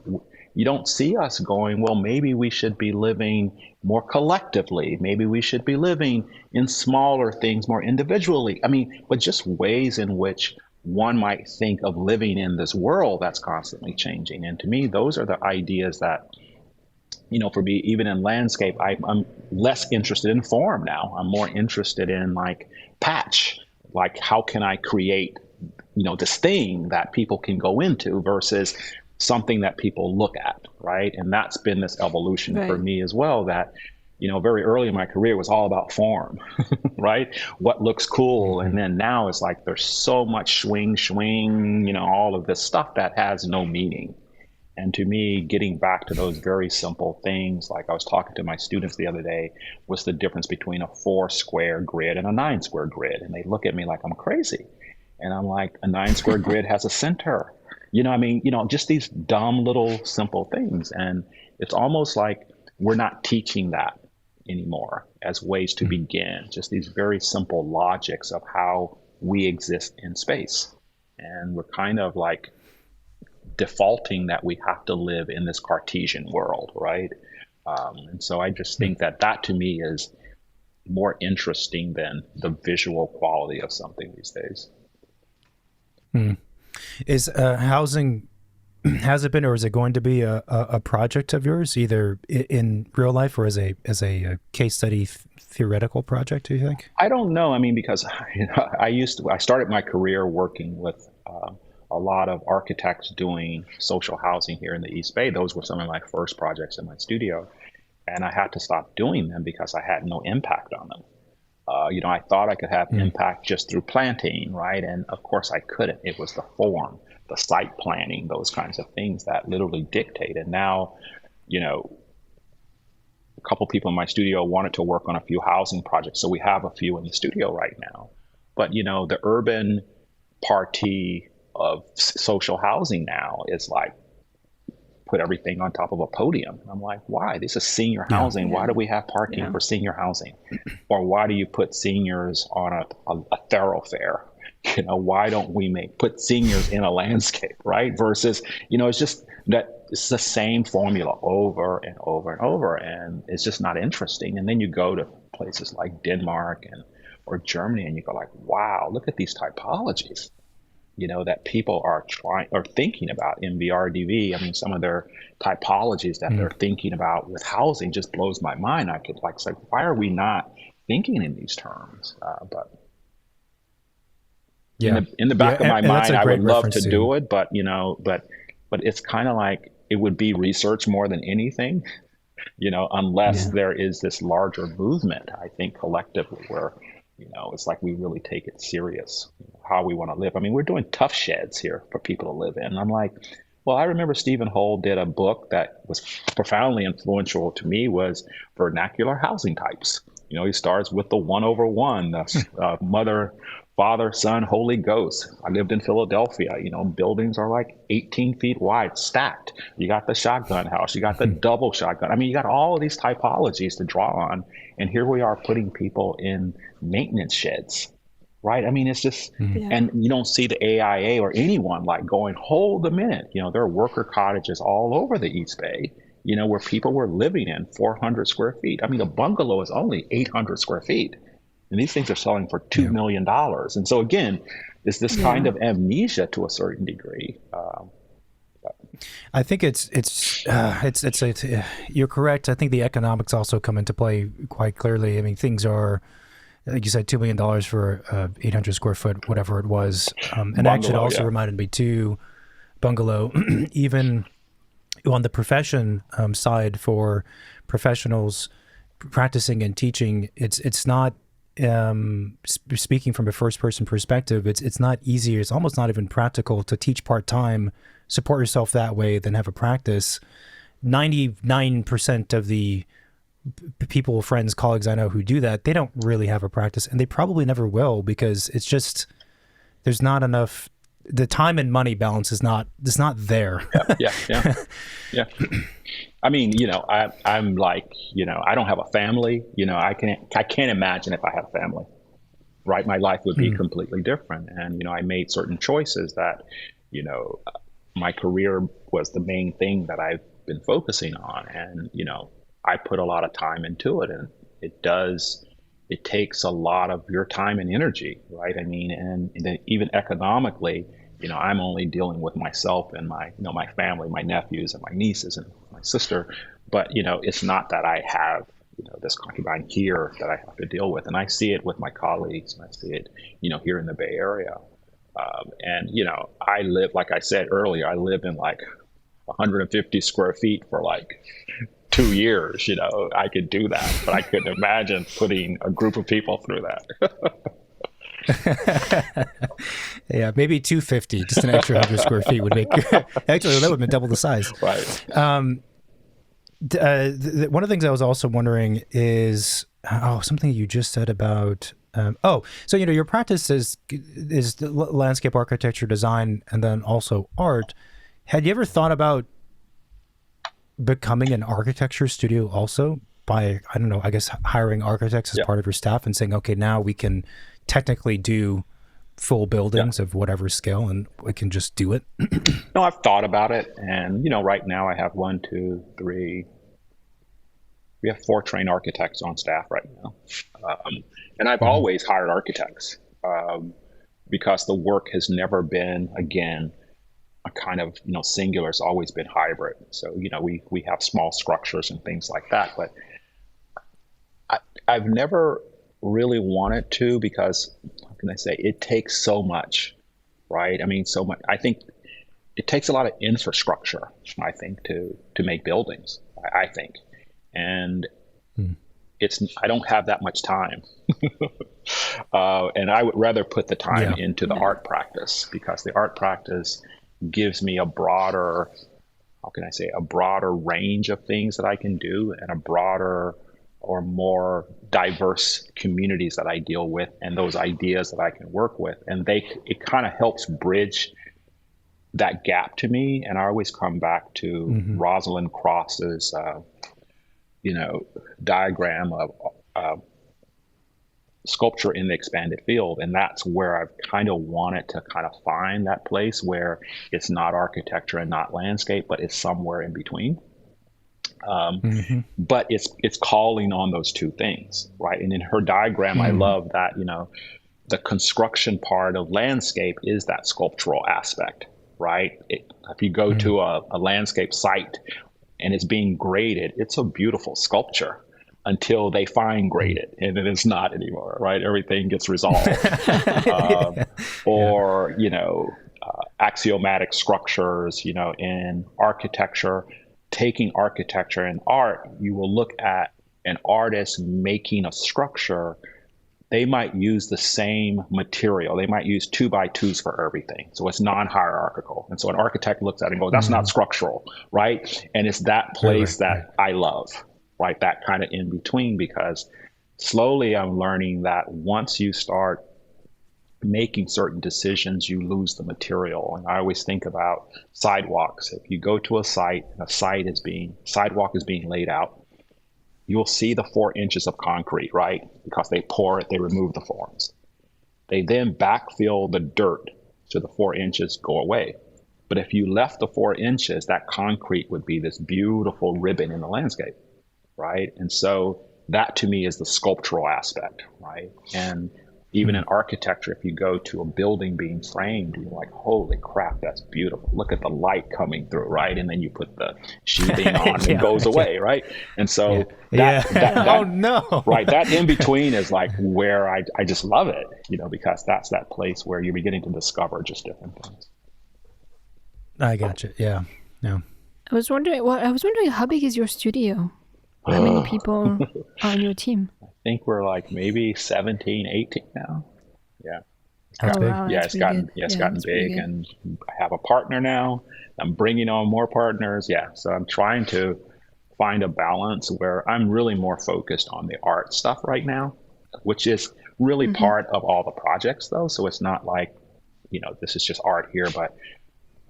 you don't see us going, well, maybe we should be living more collectively. Maybe we should be living in smaller things more individually. I mean, but just ways in which one might think of living in this world that's constantly changing. And to me, those are the ideas that, for me, even in landscape, I'm less interested in form now. I'm more interested in like patch, like how can I create, this thing that people can go into versus something that people look at, right? And that's been this evolution for me as well, that, very early in my career was all about form, right? What looks cool. And then now it's like there's so much swing, all of this stuff that has no meaning. And to me, getting back to those very simple things, like I was talking to my students the other day, what's the difference between a 4-square grid and a 9-square grid? And they look at me like I'm crazy. And I'm like, a 9-square grid has a center. Just these dumb little simple things. And it's almost like we're not teaching that anymore as ways to begin, just these very simple logics of how we exist in space. And we're kind of like defaulting that we have to live in this Cartesian world, right? And so I just think that to me is more interesting than the visual quality of something these days. Is housing, has it been or is it going to be a project of yours, either in real life or as a case study theoretical project, do you think? I don't know. I mean, because I started my career working with a lot of architects doing social housing here in the East Bay. Those were some of my first projects in my studio. And I had to stop doing them because I had no impact on them. I thought I could have impact just through planting, right? And of course I couldn't. It was the form, the site planning, those kinds of things that literally dictate. And now, a couple people in my studio wanted to work on a few housing projects. So we have a few in the studio right now. But, the urban party of social housing now is like, put everything on top of a podium. And I'm like, why? This is senior housing. Why do we have parking for senior housing? Or why do you put seniors on a thoroughfare? Why don't we put seniors in a landscape, right? Versus, it's just that it's the same formula over and over and over, and it's just not interesting. And then you go to places like Denmark or Germany, and you go like, wow, look at these typologies. That people are thinking about in VRDV. I mean, some of their typologies that they're thinking about with housing just blows my mind. I could say, why are we not thinking in these terms? But in the back of my mind, I would love to do it, but it's kind of like it would be research more than anything, unless there is this larger movement, I think collectively where, it's like we really take it serious, how we want to live. I mean, we're doing tough sheds here for people to live in. And I'm like, well, I remember Stephen Hull did a book that was profoundly influential to me, was vernacular housing types. He starts with the 1/1, the mother, Father, Son, Holy Ghost. I lived in Philadelphia. Buildings are like 18 feet wide, stacked. You got the shotgun house. You got the double shotgun. I mean, you got all of these typologies to draw on. And here we are putting people in maintenance sheds, right? I mean, it's just, and you don't see the AIA or anyone like going, hold a minute. There are worker cottages all over the East Bay, where people were living in 400 square feet. I mean, a bungalow is only 800 square feet. And these things are selling for $2 million. And so again, it's this kind of amnesia to a certain degree. I think you're correct. I think the economics also come into play quite clearly. I mean, things are, like you said, $2 million for 800 square foot, whatever it was. And bungalow, actually, it also reminded me too, bungalow, even on the profession side for professionals practicing and teaching, it's not, speaking from a first person perspective, it's not easy. It's almost not even practical to teach part-time, support yourself that way, then have a practice. 99% of the people, friends, colleagues I know who do that, they don't really have a practice, and they probably never will, because it's just, there's not enough, the time and money balance is not there. Yeah. I mean, I'm like, I don't have a family, I can't imagine if I had a family, right? My life would be completely different. And, I made certain choices that, my career was the main thing that I've been focusing on. And, I put a lot of time into it, and it takes a lot of your time and energy, right? I mean, and then even economically, I'm only dealing with myself and my family, my nephews and my nieces and my sister. But, it's not that I have, this concubine here that I have to deal with. And I see it with my colleagues, and I see it, here in the Bay Area. And, I live, like I said earlier, I live in like 150 square feet for like 2 years. I could do that, but I couldn't imagine putting a group of people through that. Yeah, maybe 250, just an extra 100 square feet would make, actually, that would have been double the size. Right. One of the things I was also wondering is, something you just said about, so, your practice is landscape architecture design and then also art. Had you ever thought about becoming an architecture studio also by, I don't know, I guess hiring architects as part of your staff and saying, okay, now we can technically do full buildings of whatever scale and we can just do it? No, I've thought about it. And, right now I have we have 4 trained architects on staff right now. And I've always hired architects because the work has never been, again, a kind of, singular. It's always been hybrid. So, we have small structures and things like that. But I've never really wanted to, because, how can I say, it takes so much, right? I mean, so much. I think it takes a lot of infrastructure, I think, to make buildings, I think. And I don't have that much time. And I would rather put the time into the art practice, because the art practice gives me a broader, how can I say, a broader range of things that I can do, and a broader or more diverse communities that I deal with, and those ideas that I can work with. And it kind of helps bridge that gap to me. And I always come back to Rosalind Cross's, diagram of sculpture in the expanded field. And that's where I've kind of wanted to kind of find that place where it's not architecture and not landscape, but it's somewhere in between. But it's calling on those two things, right? And in her diagram, I love that, the construction part of landscape is that sculptural aspect, right? If you go to a landscape site and it's being graded, it's a beautiful sculpture until they fine grade it, and then it's not anymore, right? Everything gets resolved. Or, axiomatic structures, in architecture. Taking architecture and art, you will look at an artist making a structure. They might use the same material. They might use 2x2s for everything. So it's non-hierarchical. And so an architect looks at it and goes, that's not structural, right? And it's that place that I love, right? That kind of in between, because slowly I'm learning that once you start making certain decisions, you lose the material. And I always think about sidewalks. If you go to a site and sidewalk is being laid out, you'll see the 4 inches of concrete, right? Because they pour it, they remove the forms. They then backfill the dirt so the 4 inches go away. But if you left the 4 inches, that concrete would be this beautiful ribbon in the landscape, right? And so that to me is the sculptural aspect, right? And even in architecture, if you go to a building being framed, you're like, holy crap, that's beautiful. Look at the light coming through, right? And then you put the sheathing on and it goes away, right? And so that oh no, right, that in between is like where I just love it, because that's that place where you're beginning to discover just different things. I gotcha. Yeah. I was wondering how big is your studio? How many people are on your team? I think we're like maybe 17, 18 now. Yeah. That's big. Wow, It's gotten big, and I have a partner now. I'm bringing on more partners. Yeah. So I'm trying to find a balance where I'm really more focused on the art stuff right now, which is really part of all the projects though. So it's not like, this is just art here, but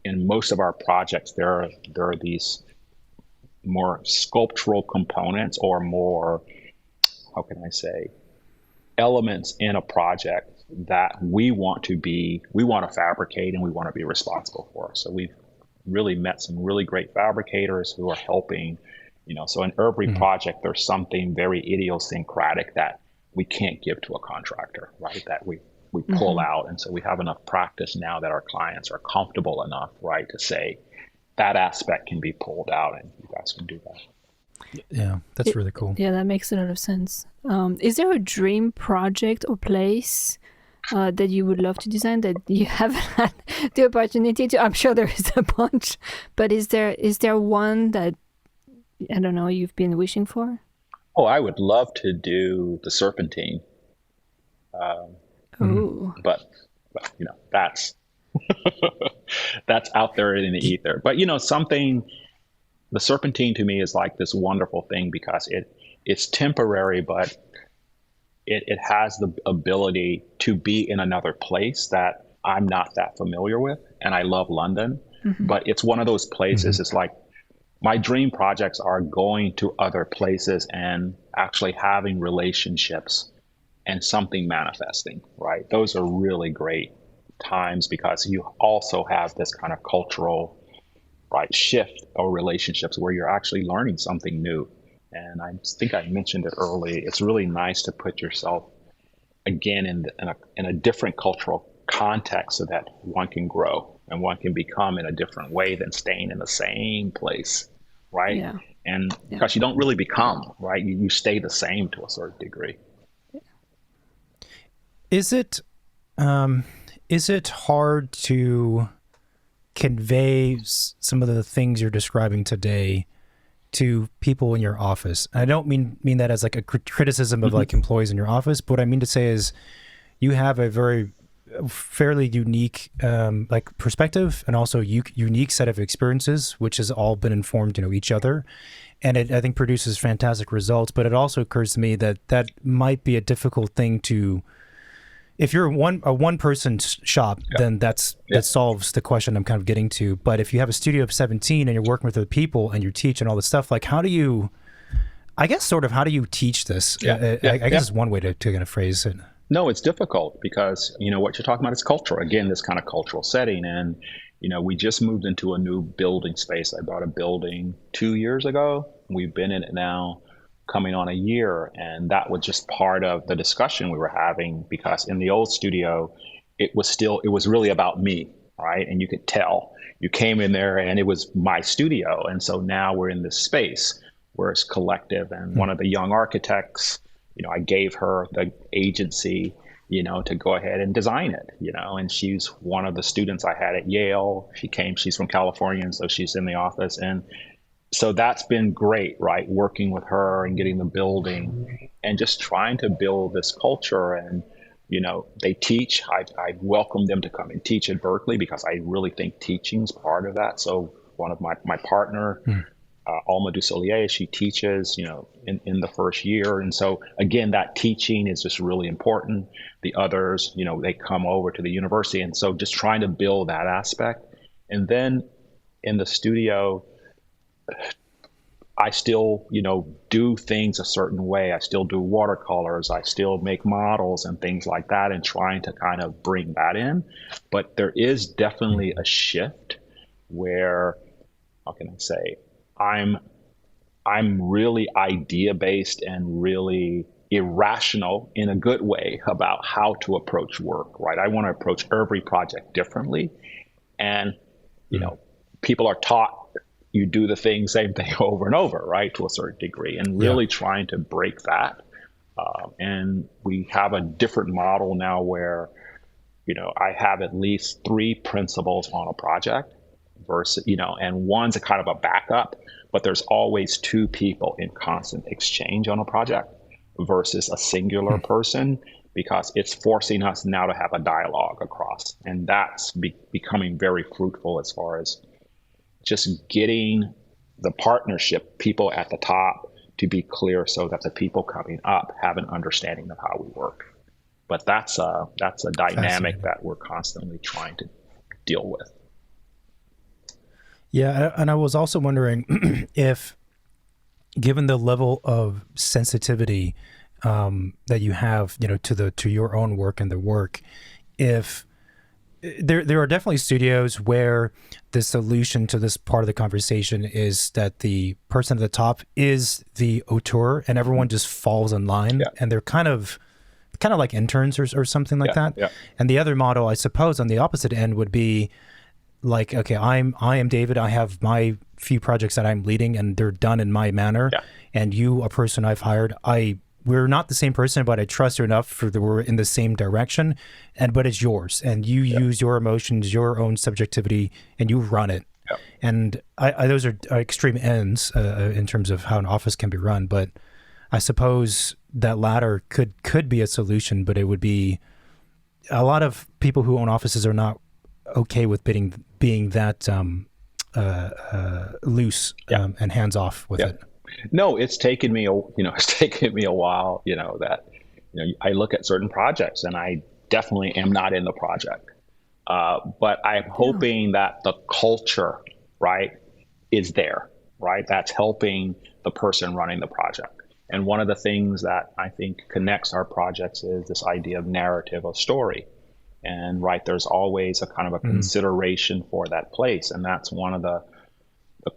in most of our projects, there are these more sculptural components, or more, how can I say, elements in a project that we want to fabricate and we want to be responsible for. So we've really met some really great fabricators who are helping, so in every project, there's something very idiosyncratic that we can't give to a contractor, right? That we pull out. And so we have enough practice now that our clients are comfortable enough, right, to say that aspect can be pulled out and you guys can do that. Yeah, that's really cool. Yeah, that makes a lot of sense. Is there a dream project or place that you would love to design that you haven't had the opportunity to? I'm sure there is a bunch, but is there one that, I don't know, you've been wishing for? Oh, I would love to do the Serpentine. But that's that's out there in the ether. But the Serpentine to me is like this wonderful thing because it's temporary, but it has the ability to be in another place that I'm not that familiar with. And I love London, but it's one of those places. It's like my dream projects are going to other places and actually having relationships and something manifesting, right? Those are really great times because you also have this kind of cultural, right, shift or relationships where you're actually learning something new. And I think I mentioned it early. It's really nice to put yourself again in a different cultural context so that one can grow and one can become in a different way than staying in the same place, right? Yeah. And because you don't really become, right? You stay the same to a certain degree. Is it hard to convey some of the things you're describing today to people in your office? I don't mean that as like a criticism of like employees in your office, but what I mean to say is you have a fairly unique like perspective and also unique set of experiences, which has all been informed, each other. And it, I think, produces fantastic results. But it also occurs to me that might be a difficult thing to, if you're a one person shop, then that solves the question I'm kind of getting to. But if you have a studio of 17 and you're working with other people and you teach and all this stuff, like how do you teach this? I guess is one way to kind of phrase it. No, it's difficult because, what you're talking about is culture. Again, this kind of cultural setting. And, we just moved into a new building space. I bought a building 2 years ago. We've been in it now coming on a year. And that was just part of the discussion we were having because in the old studio, it was really about me, right? And you could tell you came in there and it was my studio. And so now we're in this space where it's collective. And one of the young architects, I gave her the agency, to go ahead and design it, and she's one of the students I had at Yale. She's from California, and so she's in the office. And so that's been great, right? Working with her and getting the building and just trying to build this culture. And, they teach. I welcome them to come and teach at Berkeley because I really think teaching's part of that. So one of my partner, Alma Dussolier, she teaches, in the first year. And so again, that teaching is just really important. The others, they come over to the university. And so just trying to build that aspect. And then in the studio, I still, do things a certain way. I still do watercolors. I still make models and things like that and trying to kind of bring that in. But there is definitely a shift where, how can I say, I'm really idea-based and really irrational in a good way about how to approach work, right? I want to approach every project differently. And, people are taught you do the same thing over and over, right? To a certain degree, and really trying to break that. And we have a different model now where, I have at least 3 principals on a project versus, and one's a kind of a backup, but there's always 2 people in constant exchange on a project versus a singular person, because it's forcing us now to have a dialogue across. And that's becoming very fruitful as far as just getting the partnership, people at the top, to be clear so that the people coming up have an understanding of how we work. But that's a dynamic that we're constantly trying to deal with. Yeah, and I was also wondering if, given the level of sensitivity that you have, to your own work and the work, if there are definitely studios where the solution to this part of the conversation is that the person at the top is the auteur and everyone just falls in line, and they're kind of like interns or something like that. Yeah. And the other model, I suppose, on the opposite end would be like, okay, I am David. I have my few projects that I'm leading, and they're done in my manner. Yeah. And you, a person I've hired, we're not the same person, but I trust you enough for that we're in the same direction. But it's yours, and you use your emotions, your own subjectivity, and you run it. Yeah. And those are extreme ends in terms of how an office can be run. But I suppose that latter could be a solution, but it would be a lot of people who own offices are not okay with being that loose and hands off with it. No, it's taken me, it's taken me a while, that, I look at certain projects and I definitely am not in the project. But I'm hoping that the culture, right, is there, right? That's helping the person running the project. And one of the things that I think connects our projects is this idea of narrative, of story. And right, there's always a kind of a consideration for that place. And that's one of the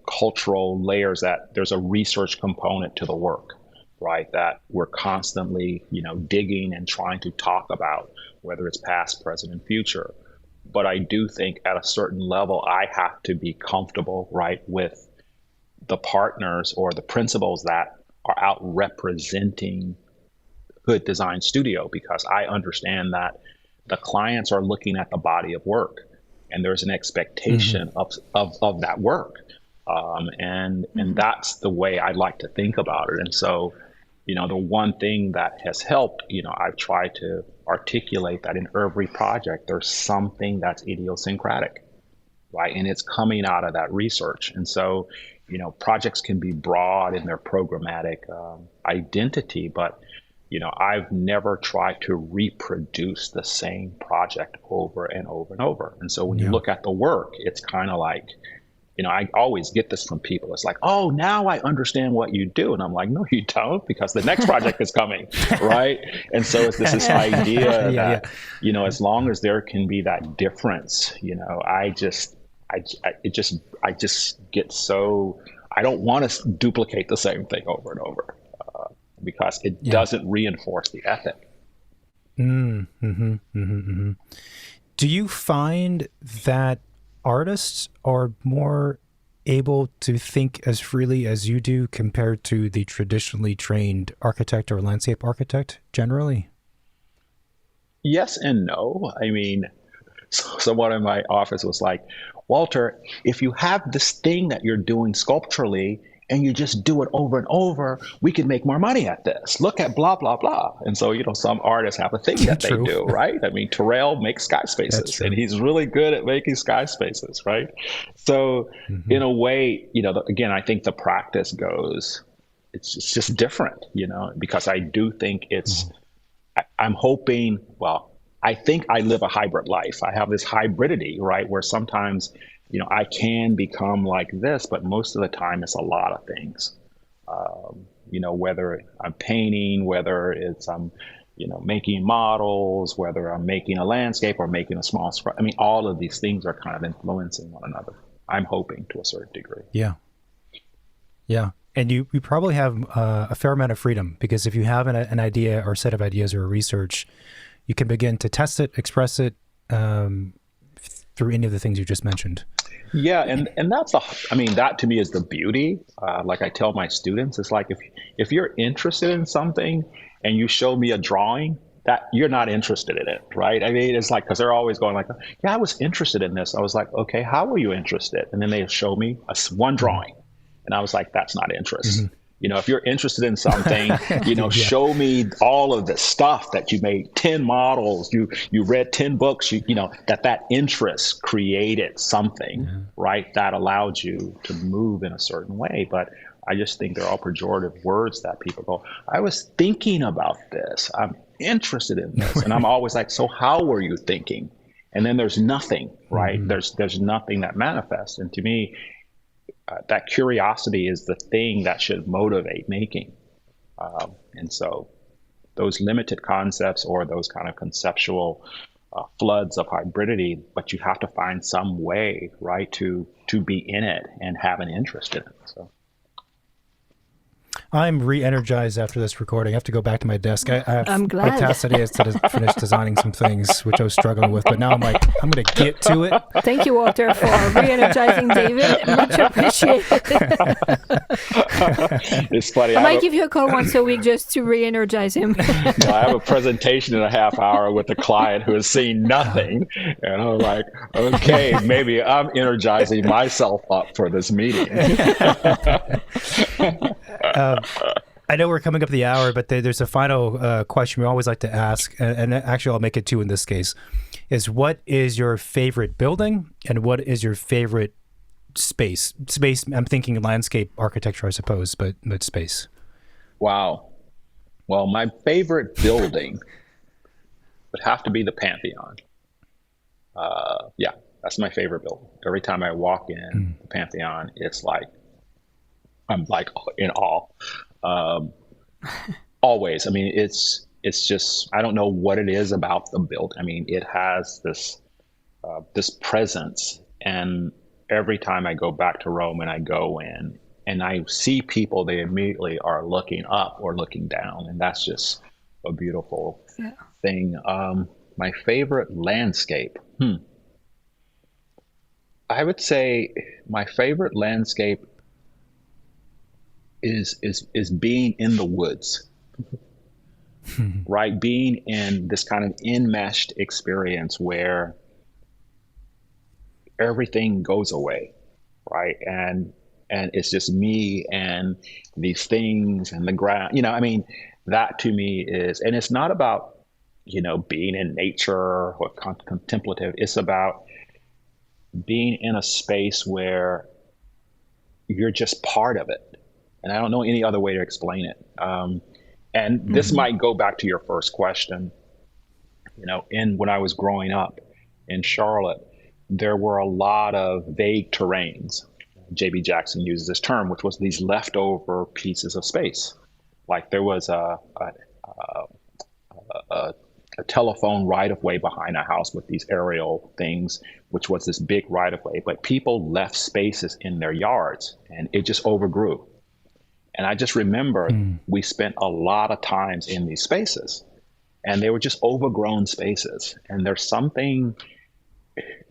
cultural layers, that there's a research component to the work, right? That we're constantly, digging and trying to talk about, whether it's past, present, and future. But I do think at a certain level, I have to be comfortable, right, with the partners or the principals that are out representing Hood Design Studio, because I understand that the clients are looking at the body of work, and there's an expectation of that work. And that's the way I like to think about it. And so, the one thing that has helped, I've tried to articulate that in every project, there's something that's idiosyncratic, right? And it's coming out of that research. And so, projects can be broad in their programmatic identity, but, I've never tried to reproduce the same project over and over and over. And so when you look at the work, it's kind of like, I always get this from people. It's like, oh, now I understand what you do. And I'm like, no, you don't, because the next project is coming, right? And so it's this idea that, as long as there can be that difference, I just get so, I don't want to duplicate the same thing over and over because it doesn't reinforce the ethic. Do you find that artists are more able to think as freely as you do compared to the traditionally trained architect or landscape architect generally? Yes and no. I mean, someone in my office was like, Walter, if you have this thing that you're doing sculpturally and you just do it over and over, we could make more money at this. Look at blah, blah, blah. And so, some artists have a thing that they do, right? I mean, Terrell makes skyspaces, and he's really good at making skyspaces, right? So in a way, again, I think the practice goes, it's just different, because I do think I'm hoping, I think I live a hybrid life. I have this hybridity, right? Where sometimes, I can become like this, but most of the time it's a lot of things. Whether I'm painting, whether it's I'm, making models, whether I'm making a landscape or making a small scrap. I mean, all of these things are kind of influencing one another. I'm hoping to a certain degree. Yeah. And you probably have a fair amount of freedom, because if you have an idea or set of ideas or research, you can begin to test it, express it through any of the things you just mentioned. Yeah, and that's that to me is the beauty. Like I tell my students, it's like if you're interested in something and you show me a drawing, that you're not interested in it, right? I mean, it's like, because they're always going like, yeah, I was interested in this. I was like, okay, how were you interested? And then they show me one drawing, and I was like, that's not interest. If you're interested in something, show me all of the stuff that you made 10 models, you read 10 books, that interest created something, right? That allowed you to move in a certain way. But I just think they're all pejorative words that people go, I was thinking about this. I'm interested in this. And I'm always like, so how were you thinking? And then there's nothing, right? There's nothing that manifests. And to me, that curiosity is the thing that should motivate making. And so those limited concepts or those kind of conceptual floods of hybridity, but you have to find some way, right, to be in it and have an interest in it. So I'm re-energized after this recording. I have to go back to my desk. I have I'm glad. my task today is to finish designing some things, which I was struggling with. But now I'm like, I'm going to get to it. Thank you, Walter, for re-energizing David. Much appreciated. It's funny. I might give you a call once a week just to re-energize him. I have a presentation in a half hour with a client who has seen nothing. And I'm like, okay, maybe I'm energizing myself up for this meeting. I know we're coming up to the hour, but there's a final question we always like to ask, and actually I'll make it two in this case, is what is your favorite building and what is your favorite space? Space, I'm thinking landscape architecture, I suppose, but space. Wow. Well, my favorite building would have to be the Pantheon. Yeah, that's my favorite building. Every time I walk in the Pantheon, it's like, I'm like in awe. Always. I mean, it's just, I don't know what it is about the building. I mean, it has this presence, and every time I go back to Rome and I go in and I see people, they immediately are looking up or looking down, and that's just a beautiful thing. My favorite landscape. I would say my favorite landscape is being in the woods, right? Being in this kind of enmeshed experience where everything goes away, right? And it's just me and these things and the ground, you know, I mean, that to me is, and it's not about, you know, being in nature or contemplative. It's about being in a space where you're just part of it. And I don't know any other way to explain it. And this might go back to your first question. You know, when I was growing up in Charlotte, there were a lot of vague terrains. J.B. Jackson uses this term, which was these leftover pieces of space. Like there was a telephone right-of-way behind a house with these aerial things, which was this big right-of-way. But people left spaces in their yards, and it just overgrew. And I just remember we spent a lot of times in these spaces, and they were just overgrown spaces. And there's something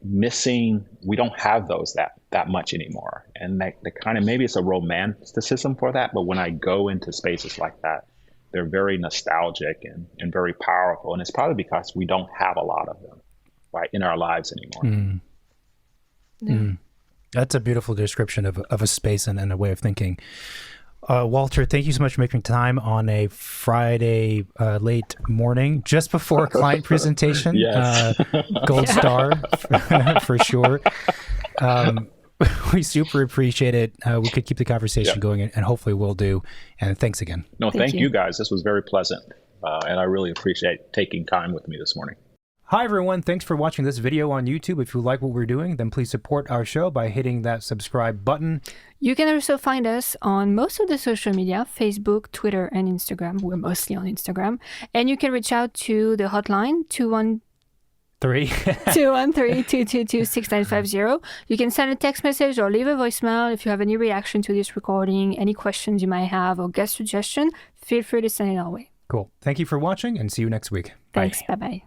missing. We don't have those that much anymore. And that kind of, maybe it's a romanticism for that, but when I go into spaces like that, they're very nostalgic and very powerful. And it's probably because we don't have a lot of them, right, in our lives anymore. That's a beautiful description of a space and a way of thinking. Walter, thank you so much for making time on a Friday late morning, just before client presentation. Yes. Gold star for sure. We super appreciate it. We could keep the conversation going, and hopefully we'll do. And thanks again. No, thank you guys. This was very pleasant. And I really appreciate taking time with me this morning. Hi, everyone. Thanks for watching this video on YouTube. If you like what we're doing, then please support our show by hitting that subscribe button. You can also find us on most of the social media, Facebook, Twitter, and Instagram. We're mostly on Instagram. And you can reach out to the hotline, 213-222-6950. You can send a text message or leave a voicemail if you have any reaction to this recording, any questions you might have, or guest suggestion. Feel free to send it our way. Cool. Thank you for watching, and see you next week. Thanks. Bye. Bye-bye.